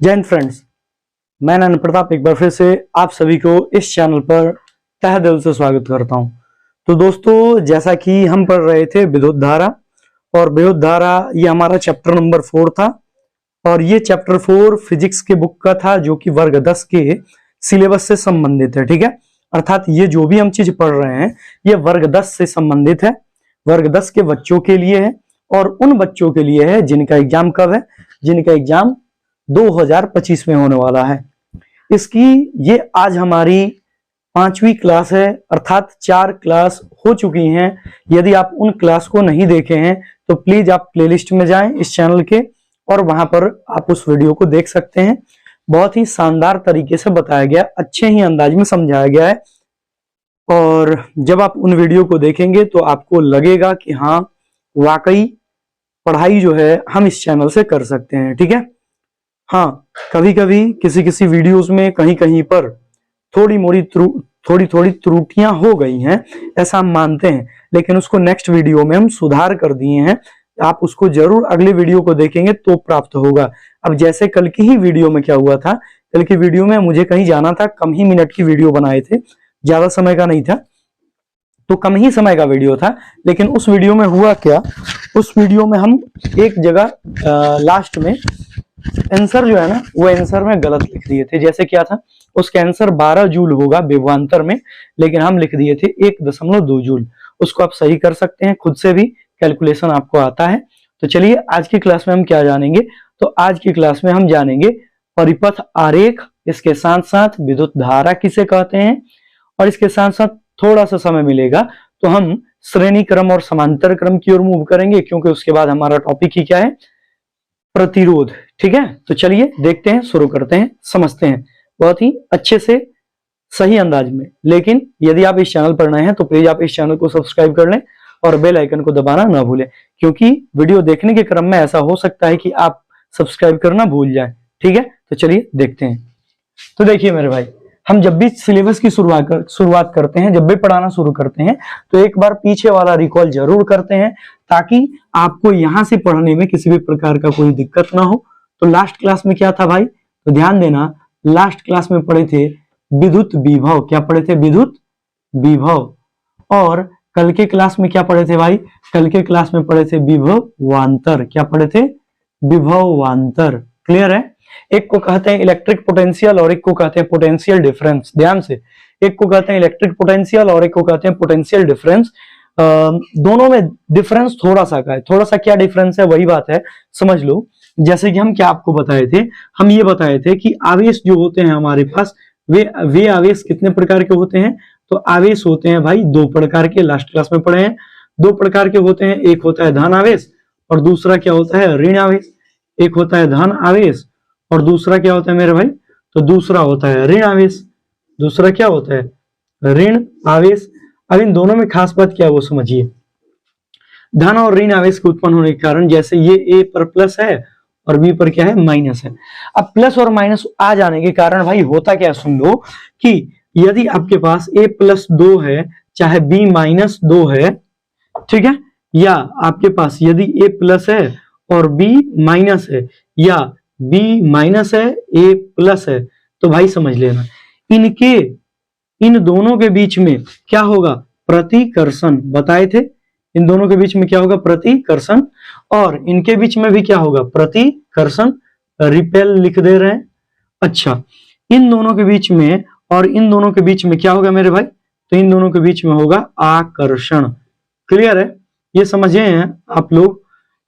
जय हिंद फ्रेंड्स, मैं नयन प्रताप एक बार फिर से आप सभी को इस चैनल पर तहे दिल से स्वागत करता हूं। तो दोस्तों, जैसा कि हम पढ़ रहे थे विद्युत धारा, और विद्युत धारा ये हमारा चैप्टर नंबर 4 था, और ये चैप्टर 4 फिजिक्स के बुक का था जो कि वर्ग 10 के सिलेबस से संबंधित है। ठीक है, अर्थात ये जो भी हम चीज पढ़ रहे हैं ये वर्ग 10 से संबंधित है, वर्ग 10 के बच्चों के लिए है, और उन बच्चों के लिए है जिनका एग्जाम कब है, जिनका एग्जाम 2025 में होने वाला है। इसकी ये आज हमारी 5वीं क्लास है, अर्थात 4 क्लास हो चुकी हैं। यदि आप उन क्लास को नहीं देखे हैं तो प्लीज आप प्लेलिस्ट में जाएं इस चैनल के, और वहां पर आप उस वीडियो को देख सकते हैं। बहुत ही शानदार तरीके से बताया गया, अच्छे ही अंदाज में समझाया गया है, और जब आप उन वीडियो को देखेंगे तो आपको लगेगा कि हाँ, वाकई पढ़ाई जो है हम इस चैनल से कर सकते हैं। ठीक है, हाँ, कभी कभी किसी वीडियोस में कहीं कहीं पर थोड़ी थोड़ी त्रुटियां हो गई हैं, ऐसा हम मानते हैं, लेकिन उसको नेक्स्ट वीडियो में हम सुधार कर दिए हैं। आप उसको जरूर अगले वीडियो को देखेंगे तो प्राप्त होगा। अब जैसे कल की ही वीडियो में क्या हुआ था, कल की वीडियो में मुझे कहीं जाना था, कम ही मिनट की वीडियो बनाए थे, ज्यादा समय का नहीं था, तो कम ही समय का वीडियो था। लेकिन उस वीडियो में हुआ क्या, उस वीडियो में हम एक जगह लास्ट में आंसर जो है ना, वो आंसर में गलत लिख दिए थे। जैसे क्या था, उसका आंसर 12 जूल होगा विभवांतर में, लेकिन हम लिख दिए थे 1.2 जूल। उसको आप सही कर सकते हैं, खुद से भी कैलकुलेशन आपको आता है। तो चलिए आज की क्लास में हम क्या जानेंगे, तो आज की क्लास में हम जानेंगे परिपथ आरेख, इसके साथ साथ विद्युत धारा किसे कहते हैं, और इसके साथ साथ थोड़ा सा समय मिलेगा तो हम श्रेणी क्रम और समांतर क्रम की ओर मूव करेंगे, क्योंकि उसके बाद हमारा टॉपिक ही क्या है, प्रतिरोध। ठीक है, तो चलिए देखते हैं, शुरू करते हैं, समझते हैं बहुत ही अच्छे से, सही अंदाज में। लेकिन यदि आप इस चैनल पर नए हैं तो प्लीज आप इस चैनल को सब्सक्राइब कर लें और बेल आइकन को दबाना ना भूलें, क्योंकि वीडियो देखने के क्रम में ऐसा हो सकता है कि आप सब्सक्राइब करना भूल जाएं। ठीक है, तो चलिए देखते हैं। तो देखिए मेरे भाई, हम जब भी सिलेबस की शुरुआत करते हैं, जब भी पढ़ाना शुरू करते हैं, तो एक बार पीछे वाला रिकॉल जरूर करते हैं, ताकि आपको यहां से पढ़ने में किसी भी प्रकार का कोई दिक्कत ना हो। तो लास्ट क्लास में क्या था भाई, तो ध्यान देना, लास्ट क्लास में पढ़े थे विद्युत विभव। क्या पढ़े थे, विद्युत विभव। और कल के क्लास में क्या पढ़े थे भाई, कल के क्लास में पढ़े थे विभवांतर। क्या पढ़े थे, विभवांतर। क्लियर है, एक को कहते हैं इलेक्ट्रिक पोटेंशियल और एक को कहते हैं पोटेंशियल डिफरेंस। ध्यान से, एक को कहते हैं इलेक्ट्रिक पोटेंशियल और एक को कहते हैं पोटेंशियल डिफरेंस। दोनों में डिफरेंस थोड़ा सा का है, थोड़ा सा क्या डिफरेंस है वही बात है, समझ लो। जैसे कि हम क्या आपको बताए थे, हम ये बताए थे कि आवेश जो होते हैं हमारे पास, वे आवेश कितने प्रकार के होते हैं, तो आवेश होते हैं भाई 2 प्रकार के, लास्ट क्लास में पढ़े हैं। 2 प्रकार के होते हैं, एक होता है धन आवेश और दूसरा क्या होता है, ऋण आवेश। एक होता है धन आवेश और दूसरा क्या होता है मेरे भाई, तो दूसरा होता है ऋण आवेश। दूसरा क्या होता है, ऋण आवेश। अब इन दोनों में खास बात क्या है वो समझिए। धन और ऋण आवेश के उत्पन्न होने के कारण, जैसे ये ए पर प्लस है और बी पर क्या है, माइनस है। अब प्लस और माइनस आ जाने के कारण भाई होता क्या, सुन लो, कि यदि आपके पास a + 2 है, चाहे b - 2 है, ठीक है, या आपके पास यदि a प्लस है और b माइनस है, या b माइनस है a प्लस है, तो भाई समझ लेना इन दोनों के बीच में क्या होगा, प्रतिकर्षण। बताए थे इन दोनों के बीच में क्या होगा, प्रतिकर्षण, और इनके बीच में भी क्या होगा, प्रतिकर्षण। रिपेल लिख दे रहे हैं। अच्छा, इन दोनों के बीच में और इन दोनों के बीच में क्या होगा मेरे भाई, तो इन दोनों के बीच में होगा आकर्षण। क्लियर है, ये समझे हैं आप लोग,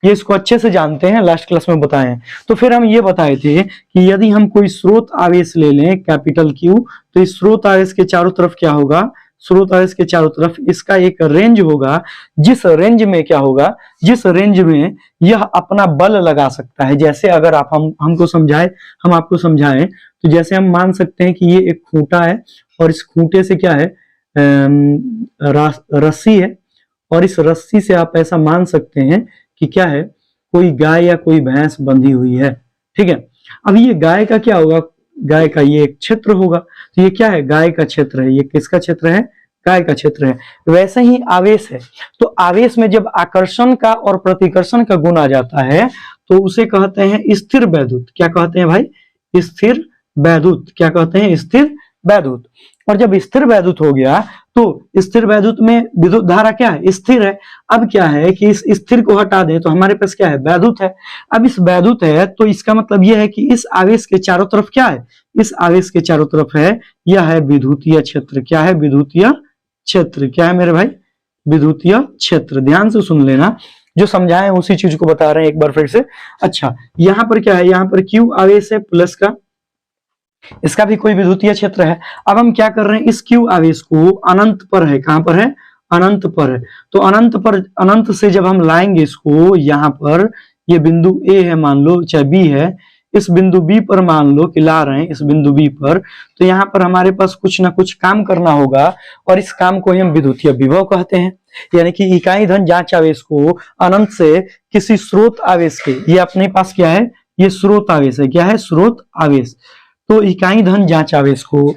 ये इसको अच्छे से जानते हैं, लास्ट क्लास में बताए हैं। तो फिर हम ये बताए थे कि यदि हम कोई स्रोत आवेश ले लें कैपिटल Q, तो इस स्रोत आवेश के चारों तरफ क्या होगा, स्रोत आवेश के चारों तरफ इसका एक रेंज होगा, जिस रेंज में क्या होगा, जिस रेंज में यह अपना बल लगा सकता है। जैसे अगर आप हमको समझाए, हम आपको समझाएं, तो जैसे हम मान सकते हैं कि ये एक खूंटा है और इस खूंटे से क्या है, रस्सी है, और इस रस्सी से आप ऐसा मान सकते हैं कि क्या है, कोई गाय या कोई भैंस बंधी हुई है। ठीक है, अब ये गाय का क्या होगा, गाय का ये एक क्षेत्र होगा, तो ये क्या है, गाय का क्षेत्र है। ये किसका क्षेत्र है, गाय का क्षेत्र है। वैसे ही आवेश है, तो आवेश में जब आकर्षण का और प्रतिकर्षण का गुण आ जाता है तो उसे कहते हैं स्थिर वैद्युत। क्या कहते हैं भाई, स्थिर वैद्युत, क्या कहते हैं, स्थिर वैद्युत। और जब स्थिर वैद्युत हो गया तो स्थिर वैद्युत में विद्युत धारा क्या है, स्थिर है। अब क्या है कि इस स्थिर को हटा दें तो हमारे पास क्या है, वैद्युत है। अब इस वैद्युत है तो इसका मतलब यह है कि इस आवेश के चारों तरफ क्या है, इस आवेश के चारों तरफ है, यह है विद्युतीय क्षेत्र। क्या है, विद्युतीय क्षेत्र। क्या है मेरे भाई, विद्युतीय क्षेत्र। ध्यान से सुन लेना, जो समझाए उसी चीज को बता रहे हैं एक बार फिर से। अच्छा, यहाँ पर क्या है, यहाँ पर क्यू आवेश है प्लस का, इसका भी कोई विद्युतीय क्षेत्र है। अब हम क्या कर रहे हैं, इस क्यू आवेश को अनंत पर है, कहां पर है, अनंत पर है। तो अनंत पर, अनंत से जब हम लाएंगे इसको, यहां पर ये बिंदु ए है मान लो, चाहे बी है, इस बिंदु बी पर मान लो कि ला रहे हैं इस बिंदु बी पर, तो यहाँ पर हमारे पास कुछ ना कुछ काम करना होगा और इस काम को हम विद्युतीय विभव कहते हैं। यानी कि इकाई धन जांच आवेश को अनंत से किसी स्रोत आवेश के, ये अपने पास क्या है, ये स्रोत आवेश है। क्या है, स्रोत आवेश। तो इकाई धन जांच आवेश को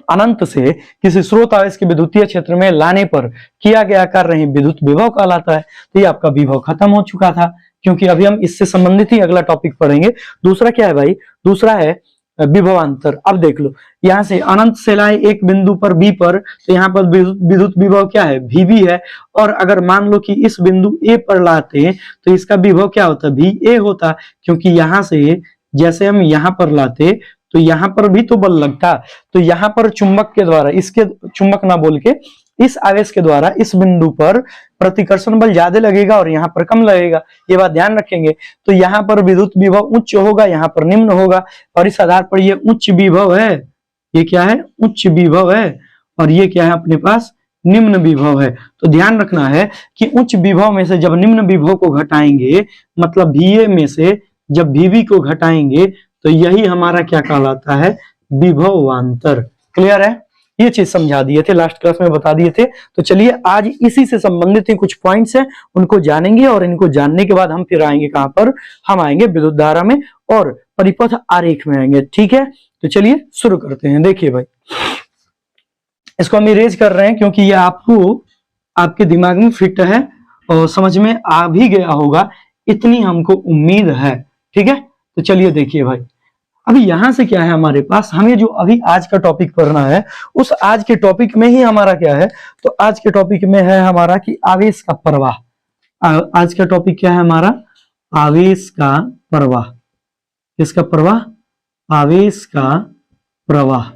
अनंत से किसी स्रोत आवेश के विद्युतीय क्षेत्र में लाने पर किया गया कार्य ही विद्युत विभव कहलाता है। तो ये आपका विभव खत्म हो चुका था, क्योंकि अभी हम इससे संबंधित ही अगला टॉपिक पढ़ेंगे। दूसरा क्या है भाई, दूसरा है विभवांतर। अब देख लो, यहां से अनंत से लाए एक बिंदु पर बी पर, तो यहाँ पर विद्युत विभव क्या है, वीबी है। और अगर मान लो कि इस बिंदु ए पर लाते तो इसका विभव क्या होता, वी ए होता, क्योंकि यहां से जैसे हम यहां पर लाते तो यहां पर भी तो बल लगता, तो यहां पर चुंबक के द्वारा, इसके चुंबक ना बोल के इस आवेश के द्वारा इस बिंदु पर प्रतिकर्षण बल ज्यादा लगेगा और यहाँ पर कम लगेगा, ये बात ध्यान रखेंगे। तो यहाँ पर विद्युत विभव उच्च होगा, यहाँ पर निम्न होगा, और इस आधार पर ये उच्च विभव है, ये क्या है, उच्च विभव है, और ये क्या है अपने पास, निम्न विभव है। तो ध्यान रखना है कि उच्च विभव में से जब निम्न विभव को घटाएंगे, मतलब VA में से जब VB को घटाएंगे, तो यही हमारा क्या कहलाता है, विभवांतर। क्लियर है, ये चीज समझा दिए थे, लास्ट क्लास में बता दिए थे। तो चलिए आज इसी से संबंधित ही कुछ पॉइंट्स हैं, उनको जानेंगे, और इनको जानने के बाद हम फिर आएंगे कहां पर, हम आएंगे विद्युत धारा में और परिपथ आरेख में आएंगे। ठीक है, तो चलिए शुरू करते हैं। देखिए भाई, इसको हम इरेज कर रहे हैं क्योंकि ये आपको, आपके दिमाग में फिट है और समझ में आ भी गया होगा, इतनी हमको उम्मीद है। ठीक है, तो चलिए देखिए भाई, अभी यहां से क्या है हमारे पास, हमें जो अभी आज का टॉपिक पढ़ना है, उस आज के टॉपिक में ही हमारा क्या है, तो आज के टॉपिक में है हमारा कि आवेश का प्रवाह। आज का टॉपिक क्या है हमारा, आवेश का प्रवाह। किसका प्रवाह, आवेश का प्रवाह।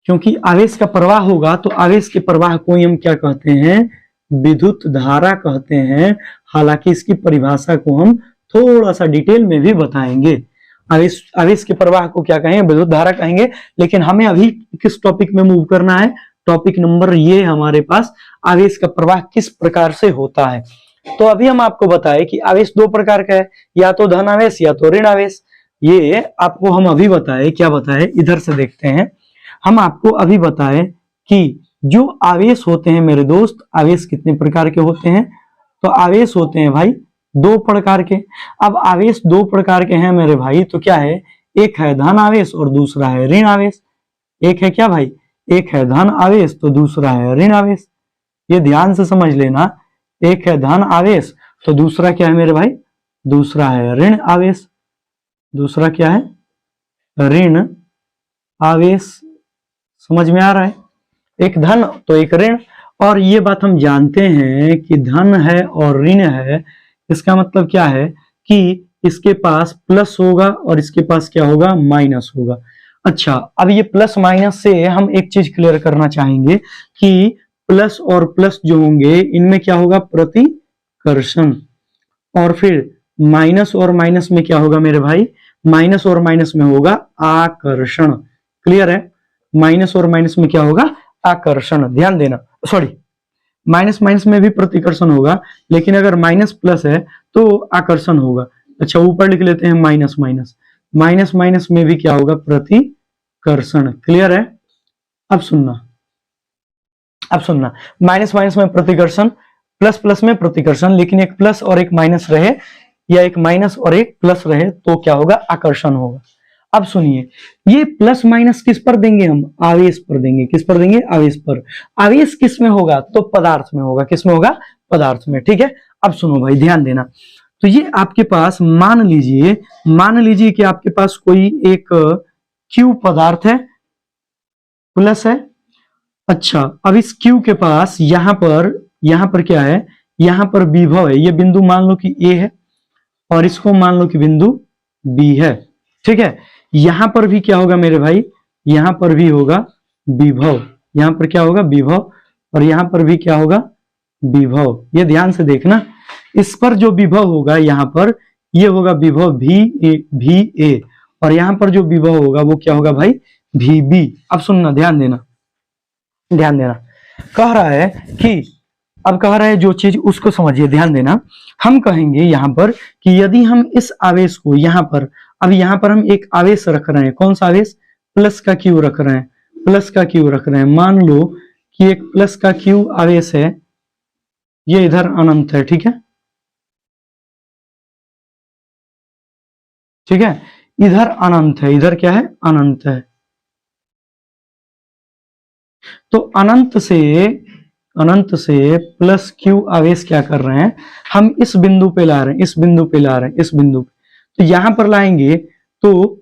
क्योंकि आवेश का प्रवाह होगा तो आवेश के प्रवाह को हम क्या कहते हैं, विद्युत धारा कहते हैं। हालांकि इसकी परिभाषा को हम थोड़ा सा डिटेल में भी बताएंगे। आवेश के प्रवाह को क्या कहेंगे, विद्युत धारा कहेंगे। लेकिन हमें अभी किस टॉपिक में मूव करना है, टॉपिक नंबर ये हमारे पास, आवेश का प्रवाह किस प्रकार से होता है। तो अभी हम आपको बताएं कि आवेश दो प्रकार का है, या तो धन आवेश या तो ऋण आवेश। ये आपको हम अभी बताए, क्या बताए, इधर से देखते हैं। हम आपको अभी बताए कि जो आवेश होते हैं मेरे दोस्त, आवेश कितने प्रकार के होते हैं, तो आवेश होते हैं भाई दो प्रकार के। अब आवेश दो प्रकार के हैं मेरे भाई, तो क्या है, एक है धन आवेश और दूसरा है ऋण आवेश। एक है क्या भाई, एक है धन आवेश तो दूसरा है ऋण आवेश। ये ध्यान से समझ लेना, एक है धन आवेश तो दूसरा क्या है मेरे भाई, दूसरा है ऋण आवेश। दूसरा क्या है, ऋण आवेश। समझ में आ रहा है, एक धन तो एक ऋण। और ये बात हम जानते हैं कि धन है और ऋण है, इसका मतलब क्या है कि इसके पास प्लस होगा और इसके पास क्या होगा, माइनस होगा। अच्छा, अब ये प्लस माइनस से हम एक चीज क्लियर करना चाहेंगे कि प्लस और प्लस जो होंगे इनमें क्या होगा, प्रतिकर्षण। और फिर माइनस और माइनस में क्या होगा मेरे भाई, माइनस और माइनस में होगा आकर्षण। क्लियर है, माइनस और माइनस में क्या होगा, आकर्षण। ध्यान देना, सॉरी, माइनस माइनस में भी प्रतिकर्षण होगा, लेकिन अगर माइनस प्लस है तो आकर्षण होगा। अच्छा, ऊपर लिख लेते हैं माइनस माइनस, माइनस माइनस में भी क्या होगा, प्रतिकर्षण। क्लियर है, अब सुनना, अब सुनना, माइनस माइनस में प्रतिकर्षण, प्लस प्लस में प्रतिकर्षण, लेकिन एक प्लस और एक माइनस रहे या एक माइनस और एक प्लस रहे तो क्या होगा, आकर्षण होगा। अब सुनिए, ये प्लस माइनस किस पर देंगे हम, आवेश पर देंगे। किस पर देंगे, आवेश पर। आवेश किस में होगा, तो पदार्थ में होगा। किस में होगा, पदार्थ में। ठीक है, अब सुनो भाई, ध्यान देना। तो ये आपके पास मान लीजिए कि आपके पास कोई एक क्यू पदार्थ है, प्लस है। अच्छा, अब इस क्यू के पास यहां पर क्या है, यहां पर विभव है। ये बिंदु मान लो कि ए है और इसको मान लो कि बिंदु बी है, ठीक है। यहां पर भी क्या होगा मेरे भाई, यहां पर भी होगा विभव, यहां पर क्या होगा विभव, और यहां पर भी क्या होगा विभव। ये ध्यान से देखना, इस पर जो विभव होगा यहां पर, ये होगा विभव भी ए, और यहां पर जो विभव होगा वो क्या होगा भाई, भी बी। अब सुनना, ध्यान देना, कह रहा है कि, अब कह रहा है जो चीज उसको समझिए, ध्यान देना। हम कहेंगे यहां पर कि यदि हम इस आवेश को यहां पर, अब यहां पर हम एक आवेश रख रहे हैं, कौन सा आवेश, प्लस का क्यू रख रहे हैं, प्लस का क्यू रख रहे हैं। मान लो कि एक प्लस का क्यू आवेश है, ये इधर अनंत है, ठीक है, ठीक है, इधर अनंत है, इधर क्या है, अनंत है। तो अनंत से प्लस क्यू आवेश क्या कर रहे हैं, हम इस बिंदु पे ला रहे हैं, इस बिंदु पे ला रहे हैं, इस बिंदु पे। तो यहां पर लाएंगे तो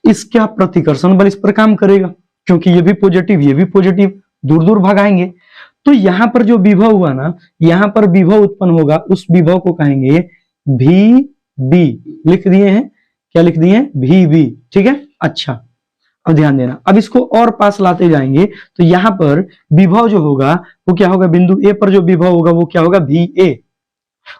इसका प्रतिकर्षण बल इस पर काम करेगा, क्योंकि ये भी पॉजिटिव, ये भी पॉजिटिव, दूर दूर भगाएंगे। तो यहां पर जो विभव हुआ ना, यहां पर विभव उत्पन्न होगा, उस विभव को कहेंगे भी बी। लिख दिए हैं, क्या लिख दिए हैं, भी बी, ठीक है। अच्छा, अब ध्यान देना, अब इसको और पास लाते जाएंगे तो यहां पर विभव जो होगा वो क्या होगा, बिंदु ए पर जो विभव होगा वो क्या होगा, भी ए।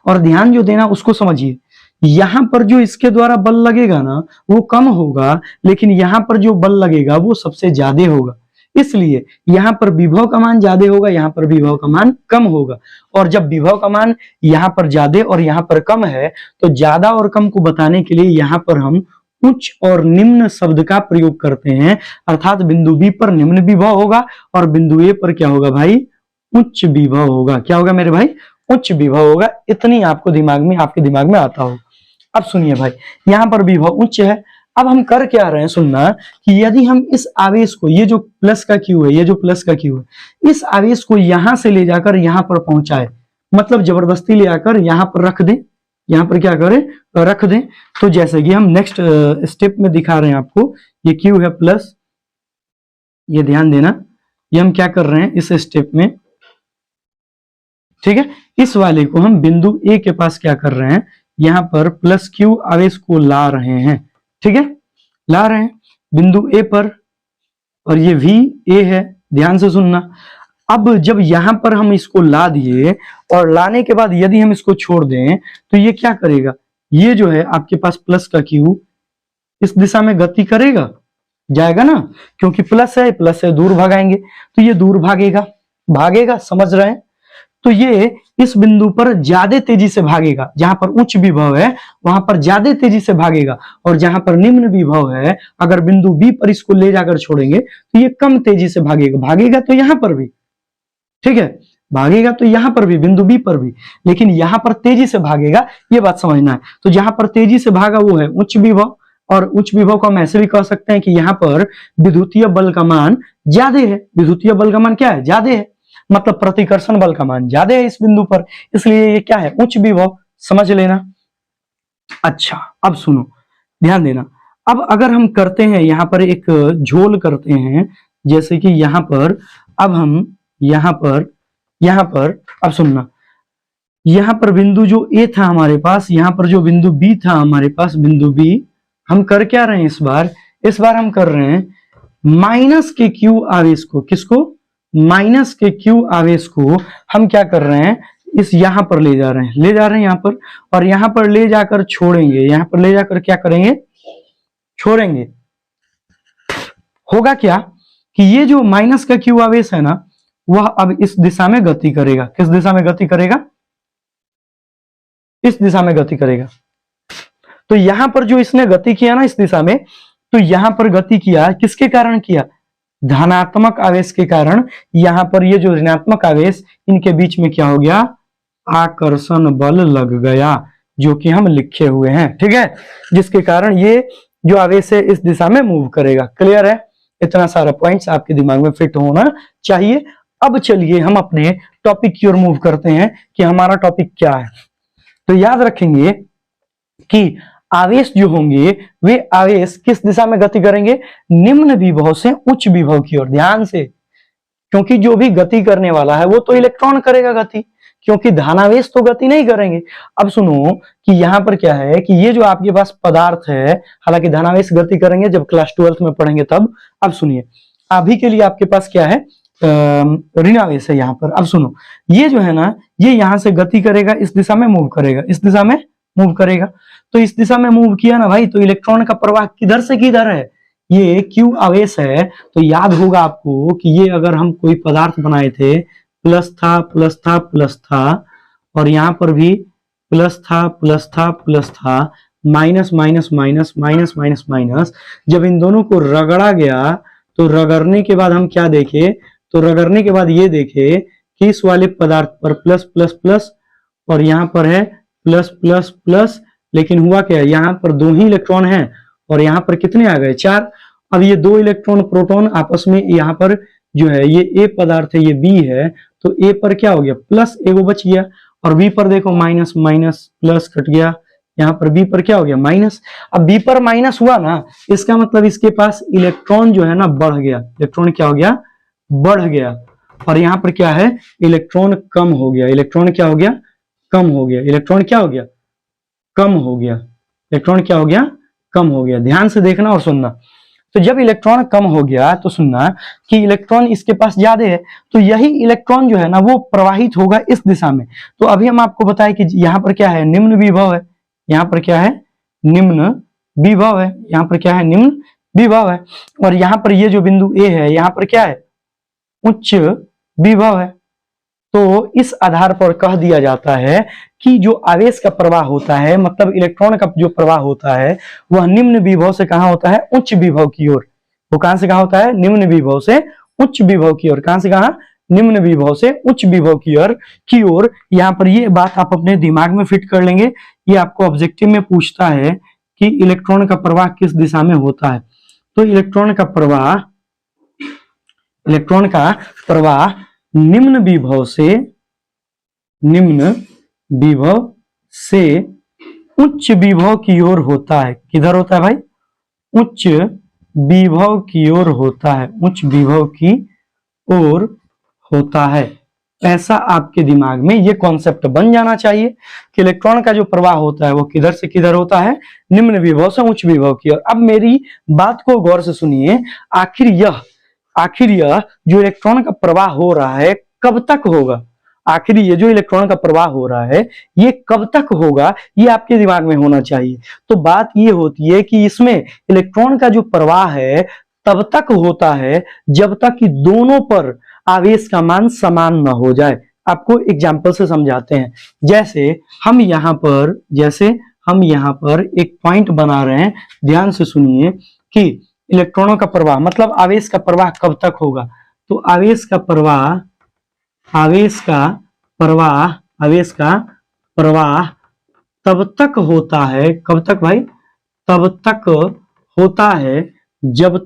और ध्यान जो देना उसको समझिए, यहां पर जो इसके द्वारा बल लगेगा ना वो कम होगा, लेकिन यहां पर जो बल लगेगा वो सबसे ज्यादा होगा। इसलिए यहां पर विभव का मान ज्यादा होगा, यहां पर विभव का मान कम होगा। और जब विभव का मान यहां पर ज्यादा और यहां पर कम है, तो ज्यादा और कम को बताने के लिए यहां पर हम उच्च और निम्न शब्द का प्रयोग करते हैं। अर्थात बिंदु बी पर निम्न विभव होगा और बिंदु ए पर क्या होगा भाई, उच्च विभव होगा। क्या होगा मेरे भाई, उच्च विभव होगा। इतनी आपको आपके दिमाग में आता हो। अब सुनिए भाई, यहां पर विभव उच्च है। अब हम कर क्या रहे हैं, सुनना, कि यदि हम इस आवेश को, ये जो प्लस का क्यू है, ये जो प्लस का क्यू है, इस आवेश को यहां से ले जाकर यहां पर पहुंचाए, मतलब जबरदस्ती ले आकर यहां पर रख दें, यहां पर क्या करें, रख दें। तो जैसे कि हम नेक्स्ट स्टेप में दिखा रहे हैं आपको, ये क्यू है प्लस, ये ध्यान देना, ये हम क्या कर रहे हैं इस स्टेप में, ठीक है। इस वाले को हम बिंदु ए के पास क्या कर रहे हैं, यहां पर प्लस क्यू आवेश को ला रहे हैं, ठीक है, ला रहे हैं बिंदु ए पर, और ये भी ए है, ध्यान से सुनना। अब जब यहां पर हम इसको ला दिए और लाने के बाद यदि हम इसको छोड़ दें तो ये क्या करेगा, ये जो है आपके पास प्लस का क्यू इस दिशा में गति करेगा, जाएगा ना, क्योंकि प्लस है, प्लस से दूर भागाएंगे तो ये दूर भागेगा, समझ रहे हैं। तो ये इस बिंदु पर ज्यादा तेजी से भागेगा, जहां पर उच्च विभव है वहां पर ज्यादा तेजी से भागेगा, और जहां पर निम्न विभव है अगर बिंदु बी पर इसको ले जाकर छोड़ेंगे तो ये कम तेजी से भागेगा तो यहां पर भी, ठीक है, भागेगा तो यहां पर भी, बिंदु बी पर भी, लेकिन यहां पर तेजी से भागेगा, ये बात समझना है। तो जहां पर तेजी से भागा वो है उच्च विभव, और उच्च विभव को हम ऐसे भी कह सकते हैं कि यहाँ पर विद्युतीय बल का मान ज्यादा है। विद्युतीय बल का मान क्या है, ज्यादा है, मतलब प्रतिकर्षण बल का मान ज्यादा है इस बिंदु पर, इसलिए ये क्या है, उच्च विभव, समझ लेना। अच्छा, अब सुनो, ध्यान देना। अब अगर हम करते हैं यहाँ पर एक झोल करते हैं, जैसे कि यहाँ पर, अब हम यहाँ पर अब सुनना, यहाँ पर बिंदु जो ए था हमारे पास, यहाँ पर जो बिंदु बी था हमारे पास, बिंदु बी, हम कर क्या रहे हैं इस बार हम कर रहे हैं माइनस के क्यू आवेश को, किसको, माइनस के क्यू आवेश को हम क्या कर रहे हैं, इस यहां पर ले जा रहे हैं यहाँ पर, और यहां पर ले जाकर छोड़ेंगे, यहां पर ले जाकर क्या करेंगे, छोड़ेंगे। होगा क्या कि ये जो माइनस का क्यू आवेश है ना, वह अब इस दिशा में गति करेगा। किस दिशा में गति करेगा, इस दिशा में गति करेगा। तो यहां पर जो इसने गति किया ना इस दिशा में, तो यहां पर गति किया, किसके कारण किया, धनात्मक आवेश के कारण। यहां पर ये जो ऋणात्मक आवेश, इनके बीच में क्या हो गया, आकर्षण बल लग गया, जो कि हम लिखे हुए हैं, ठीक है, जिसके कारण ये जो आवेश है इस दिशा में मूव करेगा। क्लियर है, इतना सारा पॉइंट्स आपके दिमाग में फिट होना चाहिए। अब चलिए हम अपने टॉपिक की ओर मूव करते हैं कि हमारा टॉपिक क्या है। तो याद रखेंगे कि आवेश जो होंगे वे आवेश किस दिशा में गति करेंगे, निम्न विभव से उच्च विभव की ओर। ध्यान से, क्योंकि जो भी गति करने वाला है वो तो इलेक्ट्रॉन करेगा गति, क्योंकि धनावेश तो गति नहीं करेंगे। अब सुनो कि यहाँ पर क्या है कि ये जो आपके पास पदार्थ है, हालांकि धनावेश गति करेंगे जब क्लास 12th में पढ़ेंगे तब। अब सुनिए, अभी के लिए आपके पास क्या है, ऋणावेश है यहाँ पर। अब सुनो, ये जो है ना, ये यहाँ से गति करेगा, इस दिशा में मूव करेगा, इस दिशा में मूव करेगा। तो इस दिशा में मूव किया ना भाई, तो इलेक्ट्रॉन का प्रवाह किधर से किधर है, ये क्यू आवेश है। तो याद होगा आपको कि ये अगर हम कोई पदार्थ बनाए थे, प्लस था प्लस था प्लस था, और यहाँ पर भी प्लस था प्लस था प्लस था, minus minus minus minus minus minus. जब इन दोनों को रगड़ा गया तो रगड़ने के बाद हम क्या देखे, तो रगड़ने के बाद ये देखे कि इस वाले पदार्थ पर प्लस प्लस प्लस और यहाँ पर है प्लस प्लस प्लस, लेकिन हुआ क्या, यहाँ पर 2 ही इलेक्ट्रॉन हैं और यहाँ पर कितने आ गए, 4। अब ये 2 इलेक्ट्रॉन प्रोटॉन आपस में, यहाँ पर जो है ये ए पदार्थ है, ये बी है, तो ए पर क्या हो गया, प्लस एगो बच गया, और बी पर देखो माइनस माइनस प्लस कट गया, यहाँ पर बी पर क्या हो गया, माइनस। अब बी पर माइनस हुआ ना, इसका मतलब इसके पास इलेक्ट्रॉन जो है ना बढ़ गया, इलेक्ट्रॉन क्या हो गया, बढ़ गया। और यहाँ पर क्या है, इलेक्ट्रॉन कम हो गया, इलेक्ट्रॉन क्या हो गया, कम हो गया, इलेक्ट्रॉन क्या हो गया, कम हो गया, इलेक्ट्रॉन क्या हो गया, कम हो गया। ध्यान से देखना और सुनना। तो जब इलेक्ट्रॉन कम हो गया तो सुनना कि इलेक्ट्रॉन इसके पास ज्यादा है, तो यही इलेक्ट्रॉन जो है ना वो प्रवाहित होगा इस दिशा में। तो अभी हम आपको बताएं कि यहाँ पर क्या है, निम्न विभव है, यहाँ पर क्या है, निम्न विभव है, यहाँ पर क्या है, निम्न विभव है, और यहाँ पर ये जो बिंदु ए है, यहाँ पर क्या है, उच्च विभव है। तो इस आधार पर कह दिया जाता है कि जो आवेश का प्रवाह होता है, मतलब इलेक्ट्रॉन का जो प्रवाह होता है, वह निम्न विभव से कहां होता है, उच्च विभव की ओर। वो कहां से कहां होता है, निम्न विभव से उच्च विभव की ओर। कहां से कहां, निम्न विभव से उच्च विभव की ओर। यहाँ पर ये बात आप अपने दिमाग में फिट कर लेंगे। ये आपको ऑब्जेक्टिव में पूछता है कि इलेक्ट्रॉन का प्रवाह किस दिशा में होता है। तो इलेक्ट्रॉन का प्रवाह निम्न विभव से उच्च विभव की ओर होता है। किधर होता है भाई, उच्च विभव की ओर होता है, उच्च विभव की ओर होता है। ऐसा आपके दिमाग में ये कॉन्सेप्ट बन जाना चाहिए कि इलेक्ट्रॉन का जो प्रवाह होता है वो किधर से किधर होता है, निम्न विभव से उच्च विभव की ओर। अब मेरी बात को गौर से सुनिए, आखिर यह जो इलेक्ट्रॉन का प्रवाह हो रहा है कब तक होगा, आखिर ये जो इलेक्ट्रॉन का प्रवाह हो रहा है ये कब तक होगा, ये आपके दिमाग में होना चाहिए। तो बात ये होती है कि इसमें इलेक्ट्रॉन का जो प्रवाह है तब तक होता है जब तक कि दोनों पर आवेश का मान समान न हो जाए। आपको एग्जाम्पल से समझाते हैं। जैसे हम यहाँ पर एक पॉइंट बना रहे हैं, ध्यान से सुनिए कि इलेक्ट्रॉनों का प्रवाह मतलब आवेश का प्रवाह कब तक होगा। तो आवेश का प्रवाह तब तक होता है, कब तक भाई, तब तक होता है जब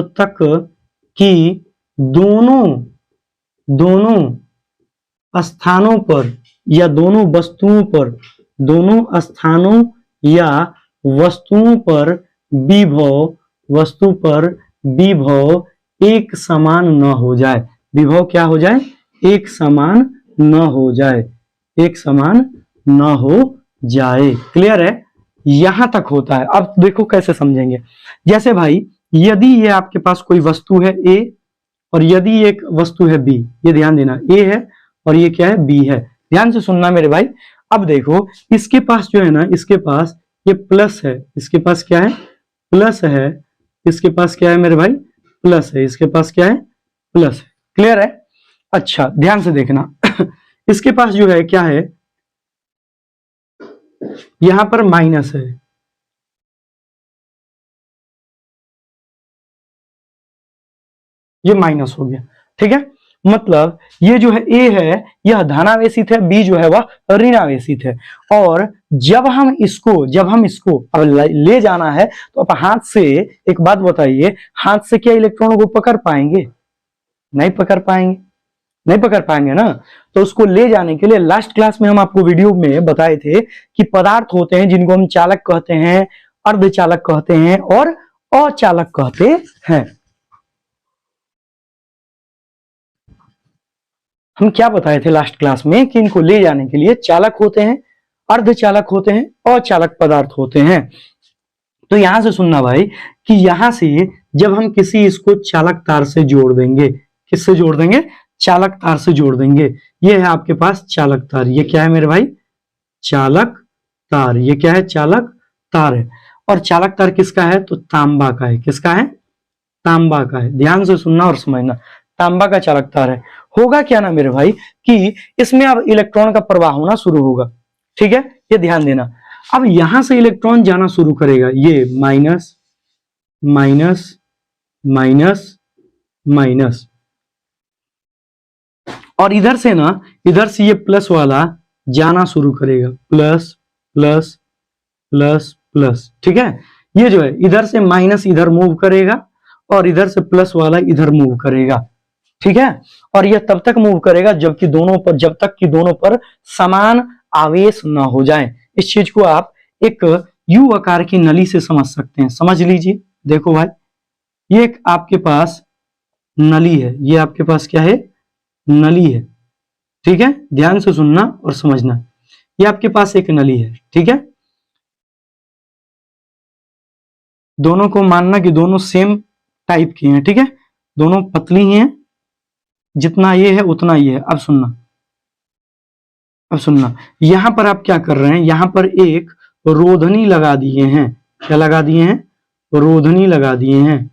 तक कि दोनों स्थानों पर या दोनों स्थानों या वस्तुओं पर विभव एक समान न हो जाए। विभव क्या हो जाए, एक समान न हो जाए। क्लियर है, यहां तक होता है। अब देखो कैसे समझेंगे। जैसे भाई यदि ये आपके पास कोई वस्तु है ए और यदि एक वस्तु है बी, ये ध्यान देना, ए है और ये क्या है, बी है। ध्यान से सुनना मेरे भाई। अब देखो इसके पास जो है ना, इसके पास ये प्लस है, इसके पास क्या है, प्लस है, इसके पास क्या है मेरे भाई, प्लस है, इसके पास क्या है, प्लस है। क्लियर है। अच्छा ध्यान से देखना इसके पास जो है क्या है, यहां पर माइनस है, ये माइनस हो गया। ठीक है, मतलब ये जो है ए है यह धनावेशित है, बी जो है वह ऋणावेशित है। और जब हम इसको अब ले जाना है तो आप हाथ से, एक बात बताइए, हाथ से क्या इलेक्ट्रॉनों को पकड़ पाएंगे, नहीं पकड़ पाएंगे, नहीं पकड़ पाएंगे ना। तो उसको ले जाने के लिए लास्ट क्लास में हम आपको वीडियो में बताए थे कि पदार्थ होते हैं जिनको हम चालक कहते हैं, अर्धचालक कहते हैं और अचालक कहते हैं। हम क्या बताए थे लास्ट क्लास में कि इनको ले जाने के लिए चालक होते हैं, अर्धचालक होते हैं, अचालक पदार्थ होते हैं। तो यहां से सुनना भाई कि यहां से जब हम किसी इसको चालक तार से जोड़ देंगे, किससे जोड़ देंगे? चालक तार से जोड़ देंगे। ये है आपके पास चालक तार। ये क्या है मेरे भाई? चालक तार। ये क्या है? चालक तार है। और चालक तार किसका है? तो तांबा का है। किसका है? तांबा का है। ध्यान से सुनना और समझना, तांबा का चालक तार है। होगा क्या ना मेरे भाई कि इसमें अब इलेक्ट्रॉन का प्रवाह होना शुरू होगा। ठीक है, ये ध्यान देना। अब यहां से इलेक्ट्रॉन जाना शुरू करेगा, ये माइनस माइनस माइनस माइनस, और इधर से ना, इधर से ये प्लस वाला जाना शुरू करेगा, प्लस प्लस प्लस प्लस। ठीक है, ये जो है इधर से माइनस इधर मूव करेगा और इधर से प्लस वाला इधर मूव करेगा। ठीक है, और यह तब तक मूव करेगा जबकि दोनों पर, जब तक कि दोनों पर समान आवेश ना हो जाए। इस चीज को आप एक यू आकार की नली से समझ सकते हैं। समझ लीजिए, देखो भाई, ये एक आपके पास नली है। ये आपके पास क्या है? नली है। ठीक है, ध्यान से सुनना और समझना। ये आपके पास एक नली है। ठीक है, दोनों को मानना कि दोनों सेम टाइप की हैं। ठीक है, दोनों पतली ही हैं, जितना ये है उतना ये है। अब सुनना, अब सुनना, यहां पर आप क्या कर रहे हैं? यहां पर एक रोधनी लगा दिए हैं। क्या लगा दिए हैं? रोधनी लगा दिए हैं।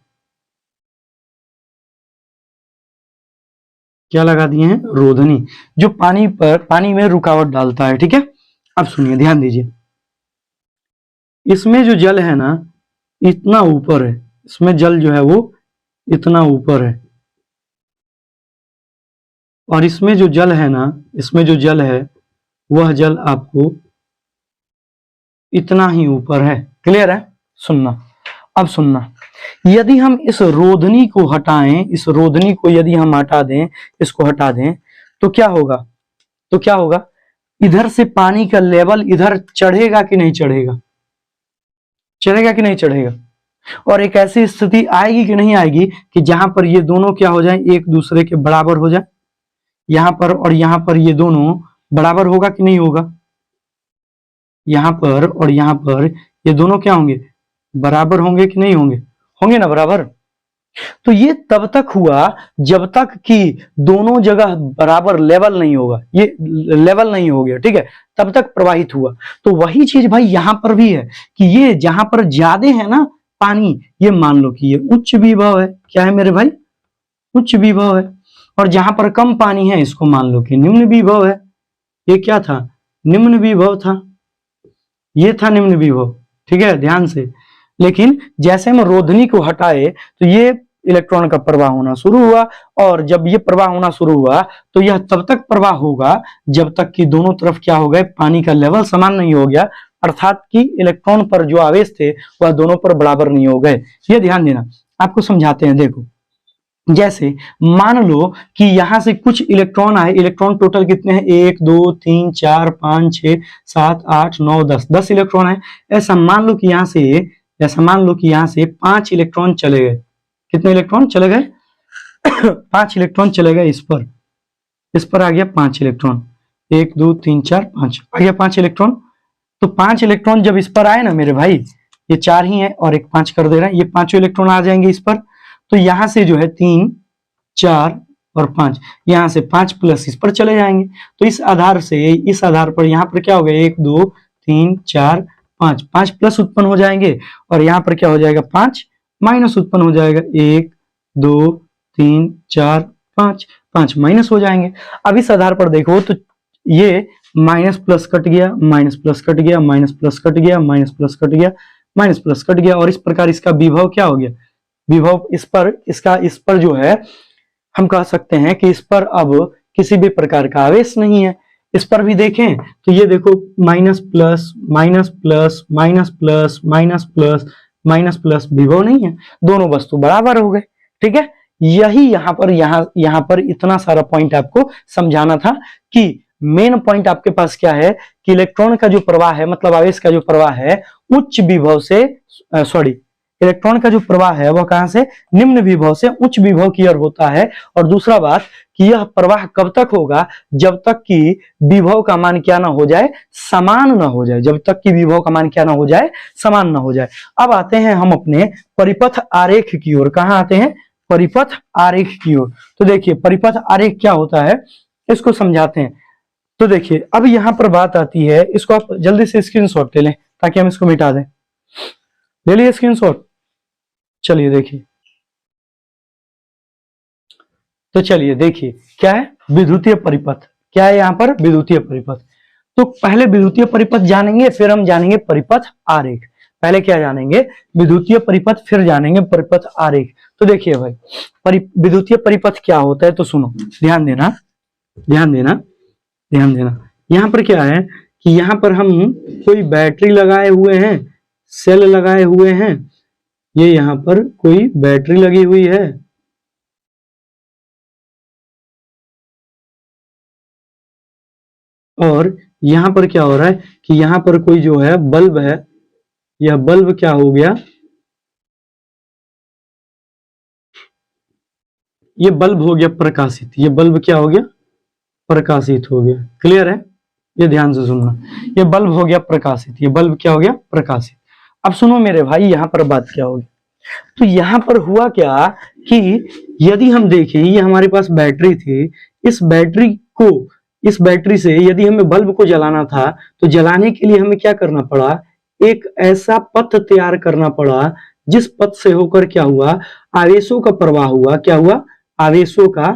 क्या लगा दिए हैं? रोधनी, जो पानी पर, पानी में रुकावट डालता है। ठीक है, अब सुनिए, ध्यान दीजिए। इसमें जो जल है ना, इतना ऊपर है। इसमें जल जो है वो इतना ऊपर है, और इसमें जो जल है ना, इसमें जो जल है वह जल आपको इतना ही ऊपर है। क्लियर है? सुनना, अब सुनना, यदि हम इस रोधनी को हटाएं, इस रोधनी को यदि हम हटा दें, इसको हटा दें, तो क्या होगा? तो क्या होगा? इधर से पानी का लेवल इधर चढ़ेगा कि नहीं चढ़ेगा? चढ़ेगा कि नहीं चढ़ेगा? और एक ऐसी स्थिति आएगी कि नहीं आएगी कि जहां पर ये दोनों क्या हो जाए? एक दूसरे के बराबर हो जाए। यहां पर और यहां पर ये दोनों बराबर होगा कि नहीं होगा? यहां पर और यहां पर ये दोनों क्या होंगे? बराबर होंगे कि नहीं होंगे? होंगे ना बराबर। तो ये तब तक हुआ जब तक कि दोनों जगह बराबर लेवल नहीं होगा। ये लेवल नहीं हो गया, ठीक है, तब तक प्रवाहित हुआ। तो वही चीज भाई यहां पर भी है कि ये जहां पर ज्यादा है ना पानी, ये मान लो कि ये उच्च विभव है। क्या है मेरे भाई? उच्च विभव है। और जहां पर कम पानी है, इसको मान लो कि निम्न विभव है। ये क्या था? निम्न विभव था। ये था निम्न विभव। ठीक है, ध्यान से। लेकिन जैसे हम रोधनी को हटाए तो ये इलेक्ट्रॉन का प्रवाह होना शुरू हुआ, और जब ये प्रवाह होना शुरू हुआ तो यह तब तक प्रवाह होगा जब तक कि दोनों तरफ क्या हो गए? पानी का लेवल समान नहीं हो गया, अर्थात कि इलेक्ट्रॉन पर जो आवेश थे वह दोनों पर बराबर नहीं हो गए। ये ध्यान देना, आपको समझाते हैं। देखो, जैसे मान लो कि यहां से कुछ इलेक्ट्रॉन आए। इलेक्ट्रॉन टोटल कितने हैं? 1 2 3 4 5 6 7 8 9 10, 10 इलेक्ट्रॉन है। ऐसा मान लो कि यहां से, ऐसा मान लो कि यहां से 5 इलेक्ट्रॉन चले गए। कितने इलेक्ट्रॉन चले गए? 5 इलेक्ट्रॉन चले गए। इस पर आ गया 5 इलेक्ट्रॉन। 1 2 3 4 5 आ गया 5 इलेक्ट्रॉन। तो 5 इलेक्ट्रॉन जब इस पर आए ना मेरे भाई, ये 4 ही है और एक 5 कर दे रहा है, ये 5 इलेक्ट्रॉन आ जाएंगे इस पर। तो यहां से जो है 3 4 और 5, यहां से 5 प्लस इस पर चले जाएंगे। तो इस आधार से, इस आधार पर यहां पर क्या हो गया? 1 2 3 4 5, 5 प्लस उत्पन्न हो जाएंगे, और यहां पर क्या हो जाएगा? 5 माइनस उत्पन्न हो जाएगा। 1 2 3 4 5, 5 माइनस हो जाएंगे। अब इस आधार पर देखो तो ये माइनस प्लस कट गया, माइनस प्लस कट गया, माइनस प्लस कट गया, माइनस प्लस कट गया, माइनस प्लस कट गया, और इस प्रकार इसका विभव क्या हो गया? विभव इस पर, इसका इस पर जो है, हम कह सकते हैं कि इस पर अब किसी भी प्रकार का आवेश नहीं है। इस पर भी देखें तो ये देखो, minus plus minus plus minus plus minus plus minus plus, विभव नहीं है। दोनों वस्तु बराबर हो गए। ठीक है, यही यहाँ पर इतना सारा पॉइंट आपको समझाना था कि मेन पॉइंट आपके पास क्या है कि इलेक्ट्रॉन का जो प्रवाह है, मतलब आवेश का जो प्रवाह है उच्च विभव से इलेक्ट्रॉन का जो प्रवाह है वह कहां से, निम्न विभव से उच्च विभव की ओर होता है। और दूसरा बात कि यह प्रवाह कब तक होगा, जब तक कि विभव का मान क्या ना हो जाए, समान ना हो जाए, जब तक कि विभव का मान क्या ना हो जाए, समान ना हो जाए। अब आते हैं हम अपने परिपथ आरेख की ओर। कहां आते हैं, परिपथ आरेख की ओर। तो देखिए परिपथ आरेख क्या होता है इसको समझाते हैं। तो देखिए अब यहां पर बात आती है, इसको आप जल्दी से स्क्रीनशॉट ले लें ताकि हम इसको मिटा दें। ले लिए स्क्रीनशॉट, चलिए देखिए। तो चलिए देखिए क्या है, विद्युतीय परिपथ। क्या है यहां पर, विद्युतीय परिपथ। तो पहले विद्युतीय परिपथ जानेंगे, फिर हम जानेंगे परिपथ आरेख। पहले क्या जानेंगे, विद्युतीय परिपथ, फिर जानेंगे परिपथ आरेख। तो देखिए भाई विद्युतीय परिपथ क्या होता है, तो सुनो, ध्यान देना ध्यान देना ध्यान देना। यहां पर क्या है कि यहां पर हम कोई बैटरी लगाए हुए हैं, सेल लगाए हुए हैं। ये यहां पर कोई बैटरी लगी हुई है और यहां पर क्या हो रहा है कि यहां पर कोई जो है बल्ब है। यह बल्ब क्या हो गया, ये बल्ब हो गया प्रकाशित। ये बल्ब क्या हो गया, प्रकाशित हो गया। क्लियर है, ये ध्यान से सुनना। ये बल्ब हो गया प्रकाशित, ये बल्ब क्या हो गया, प्रकाशित। अब सुनो मेरे भाई, यहां पर बात क्या होगी। तो यहां पर हुआ क्या कि यदि हम देखें, ये हमारे पास बैटरी थी, इस बैटरी से यदि हमें बल्ब को जलाना था, तो जलाने के लिए हमें क्या करना पड़ा, एक ऐसा पथ तैयार करना पड़ा जिस पथ से होकर क्या हुआ, आवेशों का प्रवाह हुआ। क्या हुआ, आवेशों का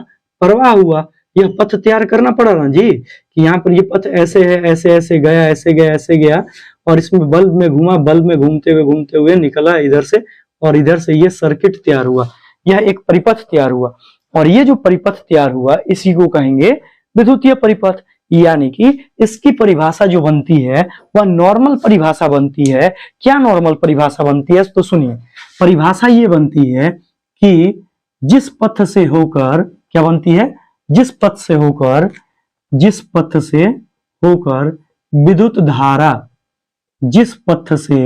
प्रवाह हुआ। यह पथ तैयार करना पड़ा ना जी, कि यहाँ पर ये पथ ऐसे है, ऐसे ऐसे गया, ऐसे गया, ऐसे गया, और इसमें बल्ब में घूमा, बल्ब में घूमते हुए निकला इधर से, और इधर से ये सर्किट तैयार हुआ। यह एक परिपथ तैयार हुआ, और ये जो परिपथ तैयार हुआ इसी को कहेंगे विद्युतीय परिपथ। यानी कि इसकी परिभाषा जो बनती है वह नॉर्मल परिभाषा बनती है। क्या नॉर्मल परिभाषा बनती है, तो सुनिए, परिभाषा ये बनती है कि जिस पथ से होकर, क्या बनती है, जिस पथ से होकर विद्युत धारा, जिस पथ से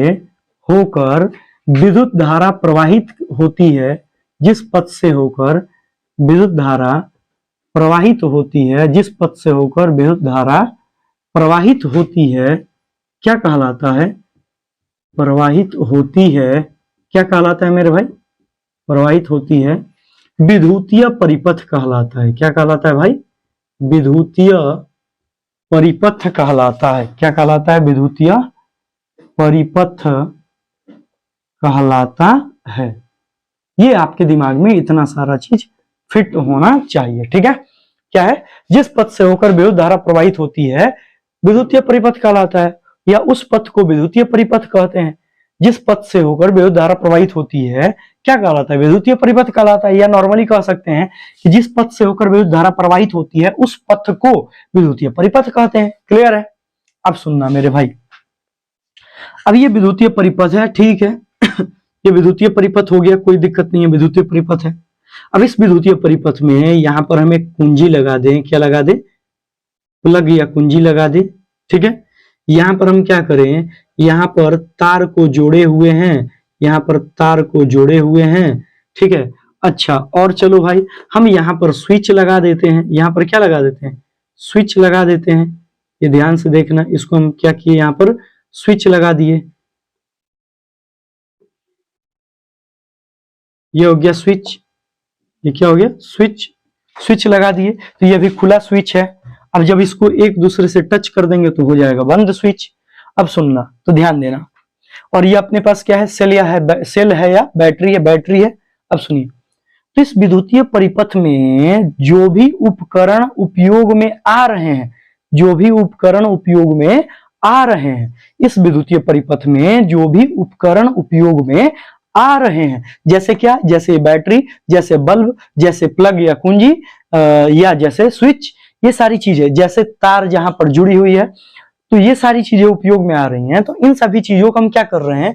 होकर विद्युत धारा प्रवाहित होती है, जिस पथ से होकर विद्युत धारा प्रवाहित होती है, जिस पथ से होकर विद्युत धारा प्रवाहित होती है, क्या कहलाता है, प्रवाहित होती है, क्या कहलाता है मेरे भाई, प्रवाहित होती है, विद्युतीय परिपथ कहलाता है। क्या कहलाता है भाई, विद्युतीय परिपथ कहलाता है। क्या कहलाता है, विद्युतीय परिपथ कहलाता है। ये आपके दिमाग में इतना सारा चीज फिट होना चाहिए, ठीक है। क्या है, जिस पथ से होकर विद्युत धारा प्रवाहित होती है विद्युतीय परिपथ कहलाता है, या उस पथ को विद्युतीय परिपथ कहते हैं। जिस पथ से होकर विद्युत धारा प्रवाहित होती है क्या कहलाता है, विद्युतीय परिपथ कहलाता है। या नॉर्मली कह सकते हैं कि जिस पथ से होकर विद्युत धारा प्रवाहित होती है उस पथ को विद्युतीय परिपथ कहते हैं। क्लियर है, अब सुनना मेरे भाई। अब ये विद्युतीय परिपथ है, ठीक है ये विद्युतीय परिपथ हो गया, कोई दिक्कत नहीं है, विद्युतीय परिपथ है। अब इस विद्युतीय परिपथ में यहां पर हम एक कुंजी लगा दें, क्या लगा दें, प्लग या कुंजी लगा दें, ठीक है। यहां पर हम क्या करें, यहां पर तार को जोड़े हुए हैं, यहां पर तार को जोड़े हुए हैं, ठीक है। अच्छा, और चलो भाई हम यहां पर स्विच लगा देते हैं। यहां पर क्या लगा देते हैं, स्विच लगा देते हैं। ये ध्यान से देखना, इसको हम क्या किए, यहां पर स्विच लगा दिए। ये हो गया स्विच, ये क्या हो गया, स्विच लगा दिए। तो ये भी खुला स्विच है। अब जब इसको एक दूसरे से टच कर देंगे तो हो जाएगा बंद स्विच। अब सुनना, तो ध्यान देना। और ये अपने पास क्या है, सेल है या बैटरी है। अब सुनिए, तो इस विद्युतीय परिपथ में जो भी उपकरण उपयोग में आ रहे हैं, जो भी उपकरण उपयोग में आ रहे हैं, इस विद्युतीय परिपथ में जो भी उपकरण उपयोग में आ रहे हैं, जैसे क्या, जैसे बैटरी, जैसे बल्ब, जैसे प्लग या कुंजी, या जैसे स्विच, ये सारी चीजें, जैसे तार जहां पर जुड़ी हुई है, तो ये सारी चीजें उपयोग में आ रही हैं। तो इन सभी चीजों को हम क्या कर रहे हैं,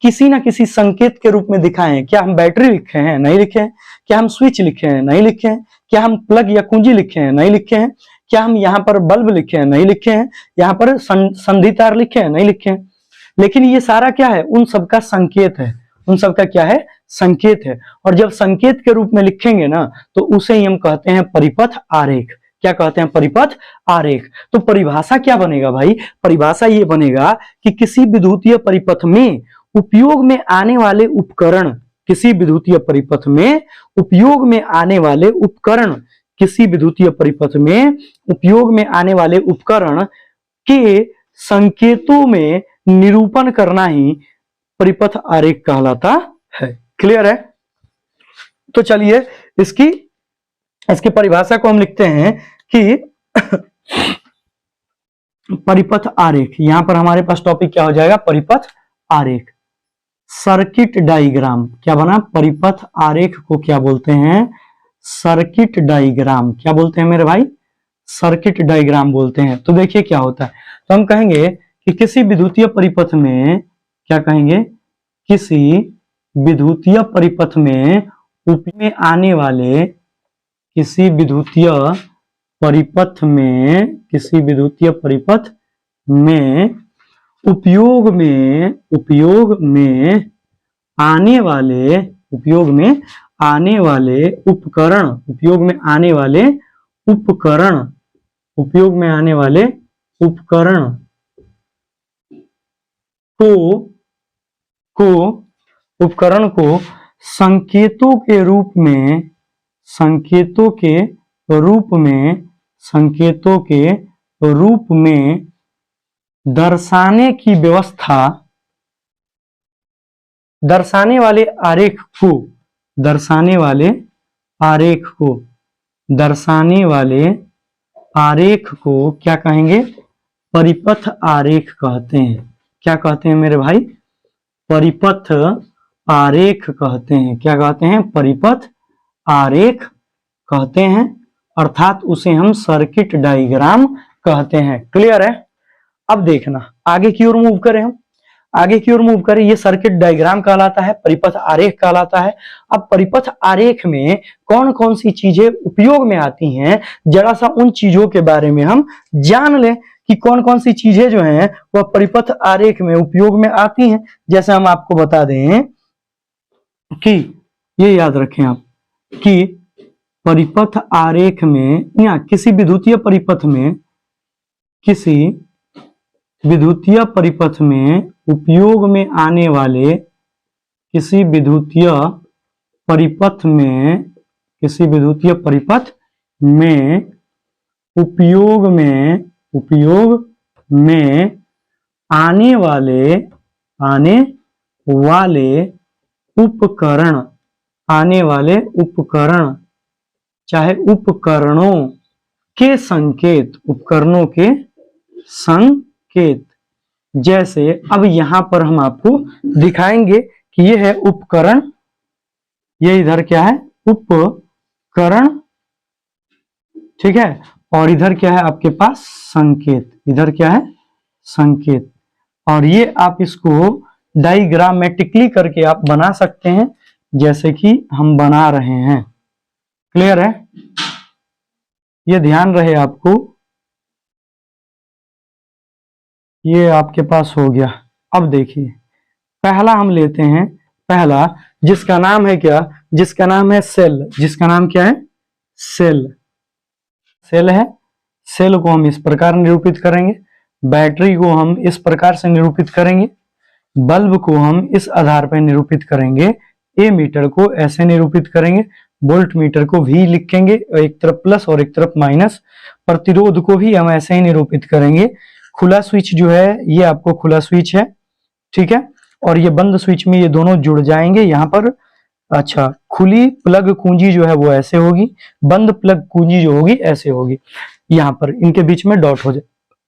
किसी ना किसी संकेत के रूप में दिखाएं। क्या हम बैटरी लिखे हैं? नहीं लिखे हैं। क्या हम स्विच लिखे हैं? नहीं लिखे हैं। क्या हम प्लग या कुंजी लिखे हैं? नहीं लिखे हैं। क्या हम यहाँ पर बल्ब लिखे हैं? नहीं लिखे हैं। यहाँ पर संधि तार लिखे हैं? नहीं लिखे हैं। लेकिन ये सारा क्या है? उन सबका संकेत है। उन सबका क्या है? संकेत है। और जब संकेत के रूप में लिखेंगे ना, तो उसे ही हम कहते हैं परिपथ आरेख। क्या कहते हैं? परिपथ आरेख। तो परिभाषा क्या बनेगा भाई? परिभाषा ये बनेगा कि किसी विद्युतीय परिपथ में उपयोग में आने वाले उपकरण, किसी विद्युतीय परिपथ में उपयोग में आने वाले उपकरण, किसी विद्युतीय परिपथ में उपयोग में आने वाले उपकरण के संकेतों में निरूपण करना ही परिपथ आरेख कहलाता है। क्लियर है? तो चलिए इसकी परिभाषा को हम लिखते हैं कि परिपथ आरेख। यहां पर हमारे पास टॉपिक क्या हो जाएगा? परिपथ आरेख। सर्किट डायग्राम क्या बना? परिपथ आरेख को क्या बोलते हैं? Circuit diagram. क्या बोलते हैं मेरे भाई? सर्किट डायग्राम बोलते हैं। तो देखिए क्या होता है, तो हम कहेंगे कि किसी विद्युतीय परिपथ में, क्या कहेंगे? किसी विद्युतीय परिपथ में उपयोग में आने वाले, किसी विद्युतीय परिपथ में, किसी विद्युतीय परिपथ में उपयोग में आने वाले, उपयोग में आने वाले उपकरण, उपयोग में आने वाले उपकरण, उपयोग में आने वाले उपकरण उपकरण को संकेतों के रूप में, संकेतों के रूप में, संकेतों के रूप में दर्शाने की व्यवस्था, दर्शाने वाले आरेख को, दर्शाने वाले आरेख को, दर्शाने वाले आरेख को क्या कहेंगे? परिपथ आरेख कहते हैं। क्या कहते हैं मेरे भाई? परिपथ आरेख कहते हैं। क्या कहते हैं? परिपथ आरेख कहते हैं, अर्थात उसे हम सर्किट डायग्राम कहते हैं। क्लियर है? अब देखना आगे की ओर मूव करें, हम आगे की ओर मूव करें। ये सर्किट डायग्राम कहलाता है, परिपथ आरेख कहलाता है। अब परिपथ आरेख में कौन कौन सी चीजें उपयोग में आती हैं, जरा सा उन चीजों के बारे में हम जान लें कि कौन कौन सी चीजें जो हैं वह परिपथ आरेख में उपयोग में आती हैं। जैसे हम आपको बता दें कि ये याद रखें आप कि परिपथ आरेख में, या किसी विद्युतीय परिपथ में, किसी विद्युतीय परिपथ में उपयोग में आने वाले, किसी विद्युतीय परिपथ में, किसी विद्युतीय परिपथ में उपयोग में आने वाले उपकरण, आने वाले उपकरण, चाहे उपकरणों के संकेत, उपकरणों के संकेत। जैसे अब यहां पर हम आपको दिखाएंगे कि यह है उपकरण, ये इधर क्या है? उपकरण, ठीक है। और इधर क्या है आपके पास? संकेत। इधर क्या है? संकेत। और ये आप इसको डायग्रामेटिकली करके आप बना सकते हैं, जैसे कि हम बना रहे हैं। क्लियर है? ये ध्यान रहे आपको। ये आपके पास हो गया। अब देखिए पहला हम लेते हैं, पहला जिसका नाम है क्या? जिसका नाम है सेल। जिसका नाम क्या है? सेल। सेल है। सेल को हम इस प्रकार निरूपित करेंगे, बैटरी को हम इस प्रकार से निरूपित करेंगे, बल्ब को हम इस आधार पर निरूपित करेंगे, ए मीटर को ऐसे निरूपित करेंगे, वोल्ट मीटर को भी लिखेंगे, एक तरफ प्लस और एक तरफ माइनस, प्रतिरोध को भी हम ऐसे ही निरूपित करेंगे। खुला स्विच जो है ये आपको खुला स्विच है, ठीक है। और ये बंद स्विच में ये दोनों जुड़ जाएंगे यहाँ पर। अच्छा, खुली प्लग कुंजी जो है वो ऐसे होगी, बंद प्लग कुंजी जो होगी ऐसे होगी। यहाँ पर इनके बीच में डॉट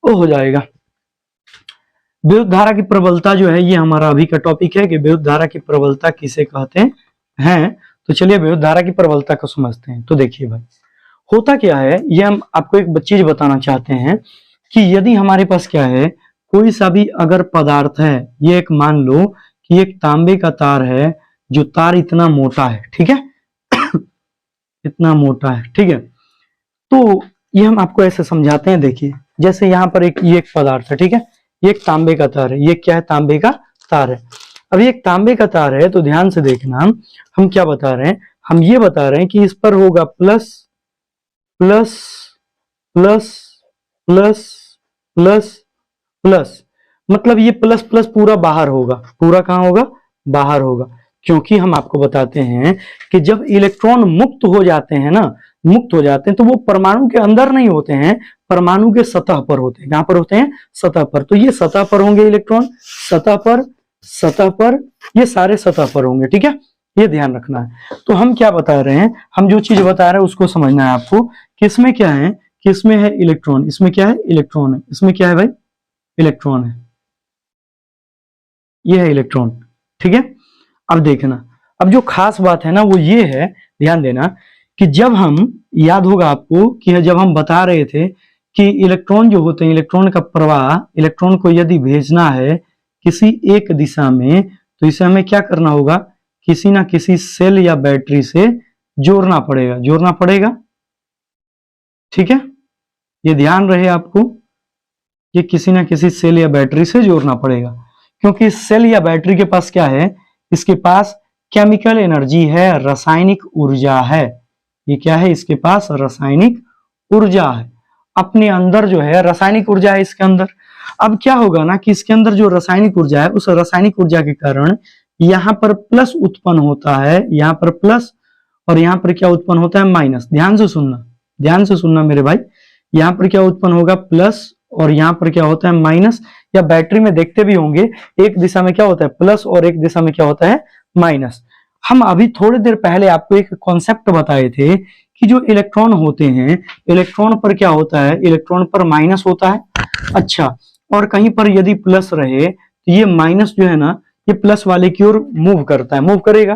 हो जाएगा। विद्युत धारा की प्रबलता जो है ये हमारा अभी का टॉपिक है कि विद्युत धारा की प्रबलता किसे कहते हैं। तो चलिए विद्युत धारा की प्रबलता को समझते हैं। तो देखिए भाई होता क्या है, ये हम आपको एक चीज बताना चाहते हैं कि यदि हमारे पास क्या है, कोई सा भी अगर पदार्थ है, ये एक मान लो कि एक तांबे का तार है, जो तार इतना मोटा है, ठीक है इतना मोटा है, ठीक है। तो ये हम आपको ऐसे समझाते हैं, देखिए जैसे यहाँ पर ये एक पदार्थ है, ठीक है, ये एक तांबे का तार है, ये क्या है, तांबे का तार है। अब ये एक तांबे का तार है, तो ध्यान से देखना, हम क्या बता रहे हैं, हम ये बता रहे हैं कि इस पर होगा plus plus plus plus plus plus, मतलब ये प्लस प्लस पूरा बाहर होगा, पूरा कहाँ होगा, बाहर होगा। क्योंकि हम आपको बताते हैं कि जब इलेक्ट्रॉन मुक्त हो जाते हैं ना, मुक्त हो जाते हैं, तो वो परमाणु के अंदर नहीं होते हैं, परमाणु के सतह पर होते हैं। कहां पर होते हैं, सतह पर। तो ये सतह पर होंगे इलेक्ट्रॉन, सतह पर, सतह पर, ये सारे सतह पर होंगे, ठीक है, ये ध्यान रखना है। तो हम क्या बता रहे हैं, हम जो चीज बता रहे हैं उसको समझना है आपको कि इसमें क्या है, कि इसमें है इलेक्ट्रॉन, इसमें क्या है, इलेक्ट्रॉन है, इसमें क्या है भाई, इलेक्ट्रॉन है, ये है इलेक्ट्रॉन, ठीक है। अब देखना, अब जो खास बात है ना वो ये है, ध्यान देना कि जब हम, याद होगा आपको कि जब हम बता रहे थे कि इलेक्ट्रॉन जो होते हैं, इलेक्ट्रॉन का प्रवाह, इलेक्ट्रॉन को यदि भेजना है किसी एक दिशा में, तो इसे हमें क्या करना होगा, किसी ना किसी सेल या बैटरी से जोड़ना पड़ेगा, जोड़ना पड़ेगा, ठीक है, ये ध्यान रहे आपको, ये किसी ना किसी सेल या बैटरी से जोड़ना पड़ेगा। क्योंकि सेल या बैटरी के पास क्या है, इसके पास केमिकल एनर्जी है, रासायनिक ऊर्जा है। ये क्या है, इसके पास रासायनिक ऊर्जा है, अपने अंदर जो है रासायनिक ऊर्जा है इसके अंदर। अब क्या होगा ना कि इसके अंदर जो रासायनिक ऊर्जा है, उस रासायनिक ऊर्जा के कारण यहाँ पर प्लस उत्पन्न होता है, यहाँ पर प्लस, और यहाँ पर क्या उत्पन्न होता है, माइनस। ध्यान से सुनना, ध्यान से सुनना मेरे भाई, यहाँ पर क्या उत्पन्न होगा, प्लस, और यहाँ पर क्या होता है, माइनस। या बैटरी में देखते भी होंगे, एक दिशा में क्या होता है, प्लस, और एक दिशा में क्या होता है, माइनस। हम अभी थोड़ी देर पहले आपको एक कॉन्सेप्ट बताए थे कि जो इलेक्ट्रॉन होते हैं, इलेक्ट्रॉन पर क्या होता है, इलेक्ट्रॉन पर माइनस होता है, अच्छा, और कहीं पर यदि प्लस रहे तो ये माइनस जो है ना, ये प्लस वाले की ओर मूव करता है, मूव करेगा।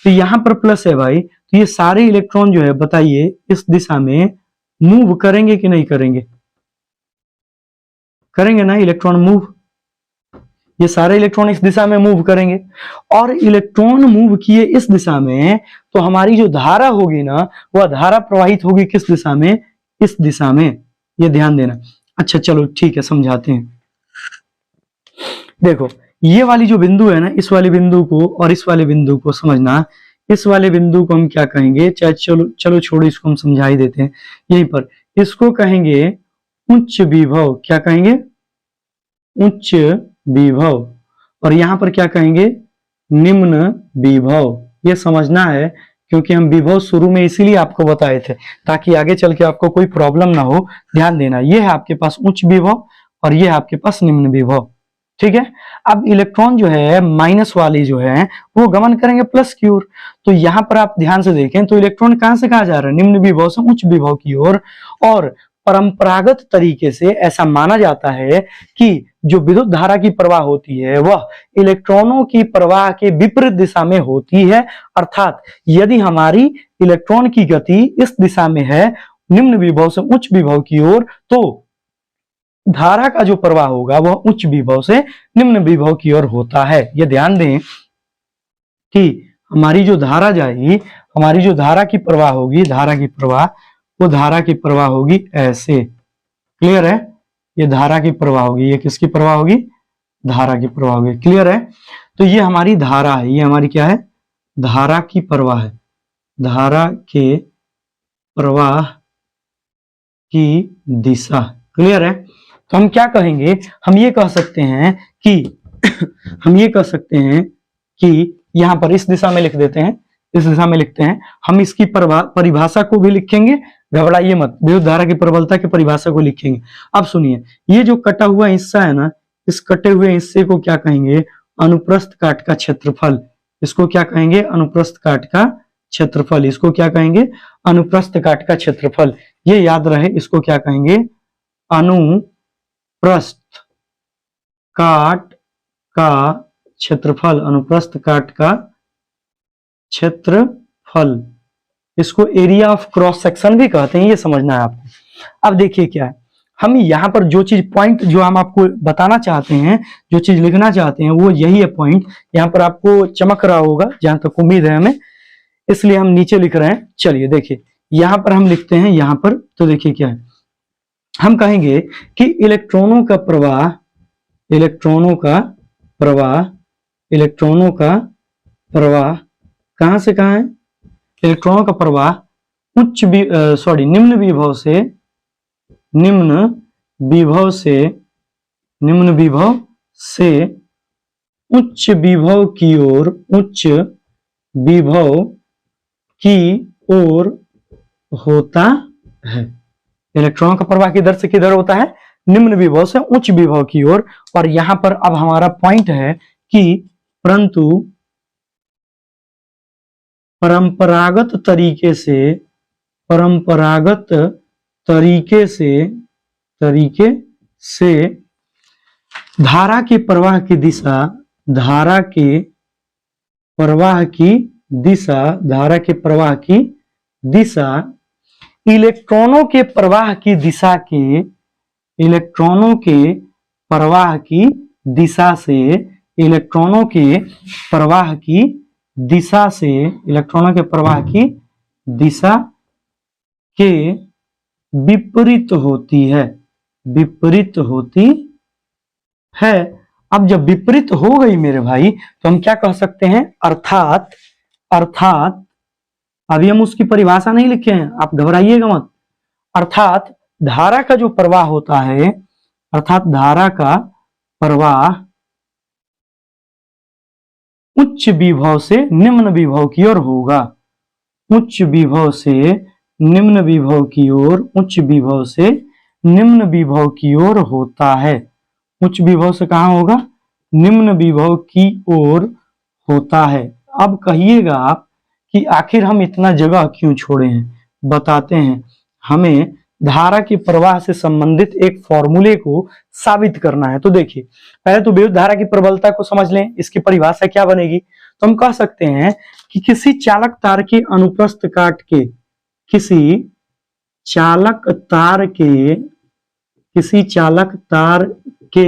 तो यहाँ पर प्लस है भाई, तो ये सारे इलेक्ट्रॉन जो है, बताइए इस दिशा में मूव करेंगे कि नहीं करेंगे, करेंगे ना, इलेक्ट्रॉन मूव, ये सारे इलेक्ट्रॉन इस दिशा में मूव करेंगे। और इलेक्ट्रॉन मूव किए इस दिशा में, तो हमारी जो धारा होगी ना, वह धारा प्रवाहित होगी किस दिशा में, इस दिशा में, ये ध्यान देना। अच्छा चलो ठीक है, समझाते हैं। देखो ये वाली जो बिंदु है ना, इस वाले बिंदु को और इस वाले बिंदु को समझना। इस वाले बिंदु को हम क्या कहेंगे, चाहे चलो चलो छोड़ो, इसको हम समझा ही देते हैं यहीं पर। इसको कहेंगे उच्च विभव, क्या कहेंगे, उच्च विभव, और यहां पर क्या कहेंगे, निम्न विभव। ये समझना है, क्योंकि हम विभव शुरू में इसीलिए आपको बताए थे, ताकि आगे चल के आपको कोई प्रॉब्लम ना हो। ध्यान देना, ये है आपके पास उच्च विभव और ये है आपके पास निम्न विभव, ठीक है। अब इलेक्ट्रॉन जो है माइनस वाली जो है, वो गमन करेंगे प्लस की ओर। तो यहां पर आप ध्यान से देखें, तो इलेक्ट्रॉन कहां से कहा जा रहा है, निम्न विभव से उच्च विभव की ओर। और परंपरागत तरीके से ऐसा माना जाता है कि जो विद्युत धारा की प्रवाह होती है, वह इलेक्ट्रॉनों की प्रवाह के विपरीत दिशा में होती है। अर्थात यदि हमारी इलेक्ट्रॉन की गति इस दिशा में है, निम्न विभव से उच्च विभव की ओर, तो धारा का जो प्रवाह होगा वह उच्च विभव से निम्न विभव की ओर होता है। यह ध्यान दें कि हमारी जो धारा जाएगी, हमारी जो धारा की प्रवाह होगी, धारा की प्रवाह, वो धारा की प्रवाह होगी ऐसे, क्लियर है। ये धारा की प्रवाह होगी, ये किसकी प्रवाह होगी, धारा की प्रवाह होगी, क्लियर है। तो ये हमारी धारा है, ये हमारी क्या है, धारा की प्रवाह है, धारा के प्रवाह की दिशा, क्लियर है। तो हम क्या कहेंगे, हम ये कह सकते हैं कि हम ये कह सकते हैं कि यहां पर इस दिशा में लिख देते हैं, इस दिशा में लिखते हैं। हम इसकी परिभाषा को भी लिखेंगे, घबराइए मत, विद्युत धारा की प्रबलता की परिभाषा को लिखेंगे। अब सुनिए, ये जो कटा हुआ हिस्सा है ना, इस कटे हुए हिस्से को क्या कहेंगे, अनुप्रस्थ काट का क्षेत्रफल। इसको क्या कहेंगे, अनुप्रस्थ काट का क्षेत्रफल। इसको क्या कहेंगे, अनुप्रस्थ काट का क्षेत्रफल। ये याद रहे, इसको क्या कहेंगे, अनुप्रस्थ काट का क्षेत्रफल, अनुप्रस्थ काट का क्षेत्रफल। इसको एरिया ऑफ क्रॉस सेक्शन भी कहते हैं, ये समझना है आपको। अब देखिए क्या है, हम यहाँ पर जो चीज पॉइंट जो हम आपको बताना चाहते हैं, जो चीज लिखना चाहते हैं वो यही है पॉइंट। यहाँ पर आपको चमक रहा होगा जहां तक उम्मीद है हमें, इसलिए हम नीचे लिख रहे हैं। चलिए देखिए यहाँ पर हम लिखते हैं, यहाँ पर तो देखिए क्या है, हम कहेंगे कि इलेक्ट्रॉनों का प्रवाह, इलेक्ट्रॉनों का प्रवाह, इलेक्ट्रॉनों का प्रवाह कहां से कहां है? इलेक्ट्रॉनों का प्रवाह निम्न विभव से, निम्न विभव से, निम्न विभव से उच्च विभव की ओर, उच्च विभव की ओर होता है। इलेक्ट्रॉनों का प्रवाह किधर से किधर होता है? निम्न विभव से उच्च विभव की ओर। और यहां पर अब हमारा पॉइंट है कि परंतु परंपरागत तरीके से, परंपरागत तरीके से धारा के प्रवाह की दिशा, धारा के प्रवाह की दिशा, धारा के प्रवाह की दिशा इलेक्ट्रॉनों के प्रवाह की दिशा के, इलेक्ट्रॉनों के प्रवाह की दिशा से, इलेक्ट्रॉनों के प्रवाह की दिशा से, इलेक्ट्रॉनों के प्रवाह की दिशा के विपरीत होती है, विपरीत होती है। अब जब विपरीत हो गई मेरे भाई तो हम क्या कह सकते हैं? अर्थात, अर्थात अभी हम उसकी परिभाषा नहीं लिखे हैं, आप घबराइएगा मत। अर्थात धारा का जो प्रवाह होता है, अर्थात धारा का प्रवाह उच्च विभव से निम्न विभव की ओर होगा, उच्च विभव से निम्न विभव की ओर, उच्च विभव से निम्न विभव की ओर होता है। उच्च विभव से कहां होगा? निम्न विभव की ओर होता है। अब कहिएगा आप कि आखिर हम इतना जगह क्यों छोड़े हैं? बताते हैं। हमें धारा के प्रवाह से संबंधित एक फॉर्मूले को साबित करना है। तो देखिए पहले तो विद्युत धारा की प्रबलता को समझ लें, इसकी परिभाषा क्या बनेगी? तो हम कह सकते हैं कि किसी चालक तार के अनुप्रस्थ काट के, किसी चालक तार के, किसी चालक तार के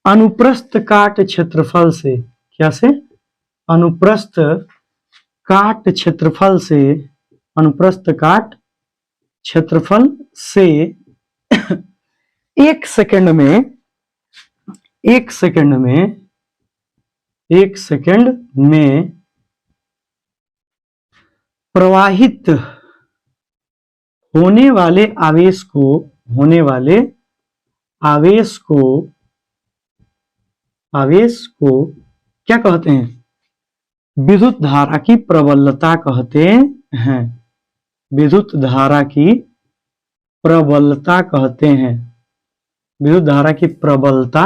अनुप्रस्थ काट क्षेत्रफल से, क्या से? अनुप्रस्थ काट क्षेत्रफल से, अनुप्रस्थ काट क्षेत्रफल से एक सेकंड में, एक सेकंड में, एक सेकंड में प्रवाहित होने वाले आवेश को, होने वाले आवेश को, आवेश को क्या कहते हैं? विद्युत धारा की प्रबलता कहते हैं। विद्युत धारा की प्रबलता कहते हैं, विद्युत धारा की प्रबलता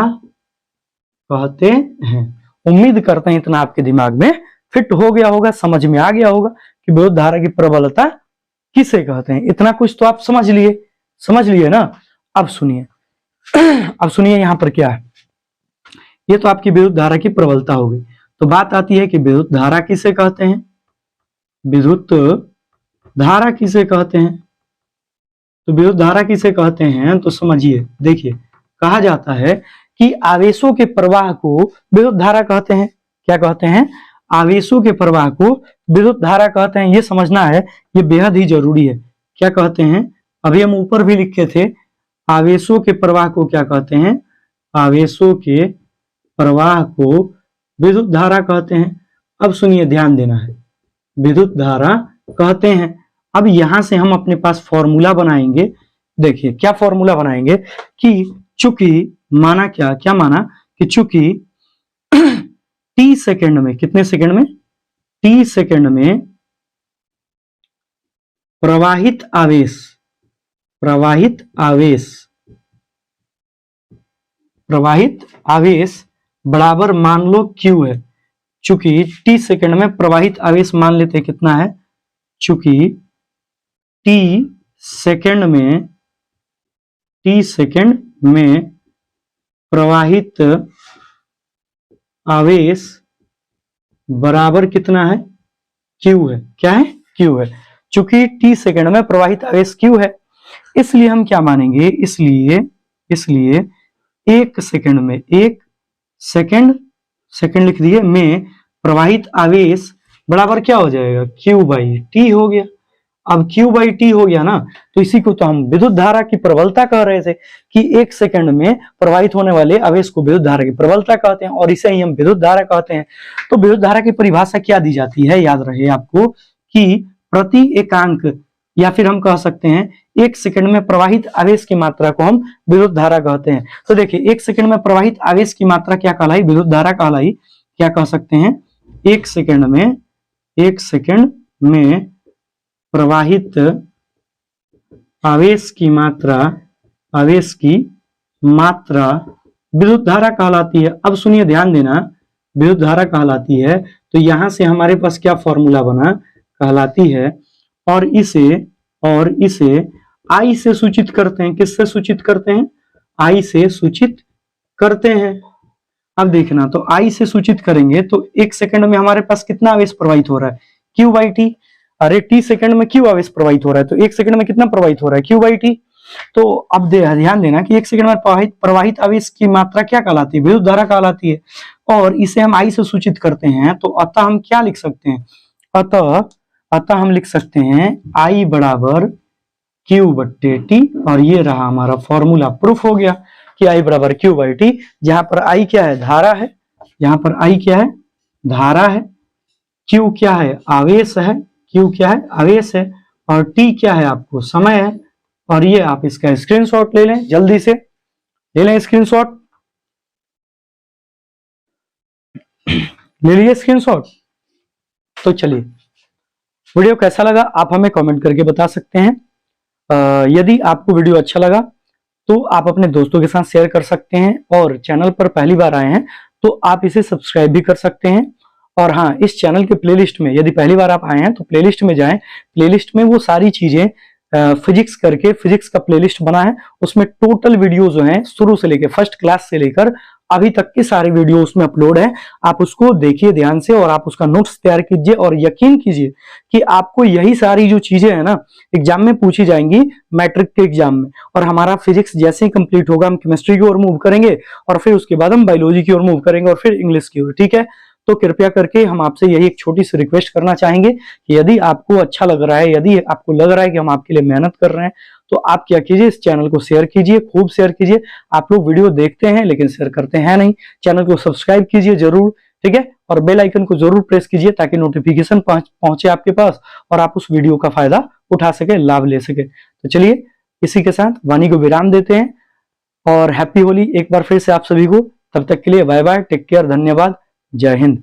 कहते हैं। उम्मीद करते हैं इतना आपके दिमाग में फिट हो गया होगा, समझ में आ गया होगा कि विद्युत धारा की प्रबलता किसे कहते हैं। इतना कुछ तो आप समझ लिए, समझ लिए ना? अब सुनिए, अब सुनिए यहां पर क्या है। ये तो आपकी विद्युत धारा की प्रबलता हो गई। तो बात आती है कि विद्युत धारा किसे कहते हैं? विद्युत धारा किसे कहते हैं? तो विद्युत धारा किसे कहते हैं? तो समझिए, देखिए कहा जाता है कि आवेशों के प्रवाह को विद्युत धारा कहते हैं। क्या कहते हैं? आवेशों के प्रवाह को विद्युत धारा कहते हैं। ये समझना है, ये बेहद ही जरूरी है। क्या कहते हैं? अभी हम ऊपर भी लिखे थे, आवेशों के प्रवाह को क्या कहते हैं? आवेशों के प्रवाह को विद्युत धारा कहते हैं। अब सुनिए, ध्यान देना है, विद्युत धारा कहते हैं। अब यहां से हम अपने पास फॉर्मूला बनाएंगे। देखिए क्या फॉर्मूला बनाएंगे कि चूंकि माना क्या, क्या माना कि चूंकि टी सेकंड में, कितने सेकंड में? टी सेकंड में प्रवाहित आवेश, प्रवाहित आवेश, प्रवाहित आवेश बराबर मान लो क्यू है। चूंकि टी सेकंड में प्रवाहित आवेश मान लेते हैं कितना है? चूंकि टी सेकंड में, टी सेकंड में प्रवाहित आवेश बराबर कितना है? क्यू है। क्या है? क्यू है। चूंकि टी सेकंड में प्रवाहित आवेश क्यू है, इसलिए हम क्या मानेंगे, इसलिए 1 सेकंड में, 1 सेकंड लिख दिए, में प्रवाहित आवेश बराबर क्या हो जाएगा, Q/T हो गया। अब Q/T हो गया ना, तो इसी को तो हम विद्युत धारा की प्रबलता कह रहे थे कि 1 सेकंड में प्रवाहित होने वाले आवेश को विद्युत धारा की प्रबलता कहते हैं, और इसे ही हम विद्युत धारा कहते हैं। तो विद्युत धारा की परिभाषा क्या दी जाती है, याद रहे आपको कि प्रति एकांक, या फिर हम कह सकते हैं 1 सेकंड में प्रवाहित आवेश की मात्रा को हम विद्युत धारा कहते हैं। तो देखिए 1 सेकंड में प्रवाहित आवेश की मात्रा क्या कहलाई, विद्युत धारा कहलाई। क्या कह सकते हैं, 1 सेकंड में प्रवाहित आवेश की मात्रा विद्युत धारा कहलाती है। अब सुनिए, ध्यान देना, विद्युत धारा कहलाती है, तो यहां से हमारे पास क्या फॉर्मूला बना, कहलाती है, और इसे आई से सूचित करते हैं। किससे सूचित करते हैं, आई से सूचित करते हैं। अब देखना, तो आई से सूचित करेंगे तो 1 सेकंड में हमारे पास कितना आवेश प्रवाहित हो रहा है, Q/T। अरे T सेकंड में Q आवेश प्रवाहित हो रहा है, तो 1 सेकंड में कितना प्रवाहित हो रहा है, Q/T। तो अब ध्यान देना कि 1 सेकंड में प्रवाहित आवेश की मात्रा क्या कहलाती है, विद्युत धारा कहलाती है, और इसे हम आई से सूचित करते हैं। तो अतः हम क्या लिख सकते हैं, अतः हम लिख सकते हैं I बराबर Q/T, और ये रहा हमारा फॉर्मूला, प्रूफ हो गया कि I बराबर Q/T, जहां पर I क्या है, धारा है, यहाँ पर I क्या है, धारा है, Q क्या है, आवेश है, Q क्या है, आवेश है, और T क्या है, आपको समय है। और ये आप इसका स्क्रीनशॉट ले लें, जल्दी से ले लें स्क्रीनशॉट, ले लिए स्क्रीनशॉट। तो चलिए, वीडियो कैसा लगा आप हमें कमेंट करके बता सकते हैं। यदि आपको वीडियो अच्छा लगा तो आप अपने दोस्तों के साथ शेयर कर सकते हैं, और चैनल पर पहली बार आए हैं तो आप इसे सब्सक्राइब भी कर सकते हैं। और हाँ, इस चैनल के प्लेलिस्ट में यदि पहली बार आप आए हैं तो प्लेलिस्ट में जाएं, प्लेलिस्ट में वो सारी चीजें फिजिक्स करके फिजिक्स का प्लेलिस्ट बना है, उसमें टोटल वीडियो जो हैं शुरू से लेकर फर्स्ट क्लास से लेकर अभी तक के सारे वीडियो उसमें अपलोड है। आप उसको देखिए ध्यान से, और आप उसका नोट्स तैयार कीजिए, और यकीन कीजिए कि आपको यही सारी जो चीजें हैं ना एग्जाम में पूछी जाएंगी, मैट्रिक के एग्जाम में। और हमारा फिजिक्स जैसे ही कंप्लीट होगा हम केमिस्ट्री की ओर मूव करेंगे, और फिर उसके बाद हम बायोलॉजी की ओर मूव करेंगे, और फिर इंग्लिश की ओर। ठीक है, तो कृपया करके हम आपसे यही एक छोटी सी रिक्वेस्ट करना चाहेंगे कि यदि आपको अच्छा लग रहा है, यदि आपको लग रहा है कि हम आपके लिए मेहनत कर रहे हैं, तो आप क्या कीजिए, इस चैनल को शेयर कीजिए, खूब शेयर कीजिए। आप लोग वीडियो देखते हैं लेकिन शेयर करते हैं नहीं। चैनल को सब्सक्राइब कीजिए जरूर, ठीक है, और बेल आइकन को जरूर प्रेस कीजिए ताकि नोटिफिकेशन पहुंचे आपके पास, और आप उस वीडियो का फायदा उठा सके, लाभ ले सके। तो चलिए, इसी के साथ वाणी को विराम देते हैं, और हैप्पी होली एक बार फिर से आप सभी को। तब तक के लिए बाय बाय, टेक केयर, धन्यवाद, जय हिंद।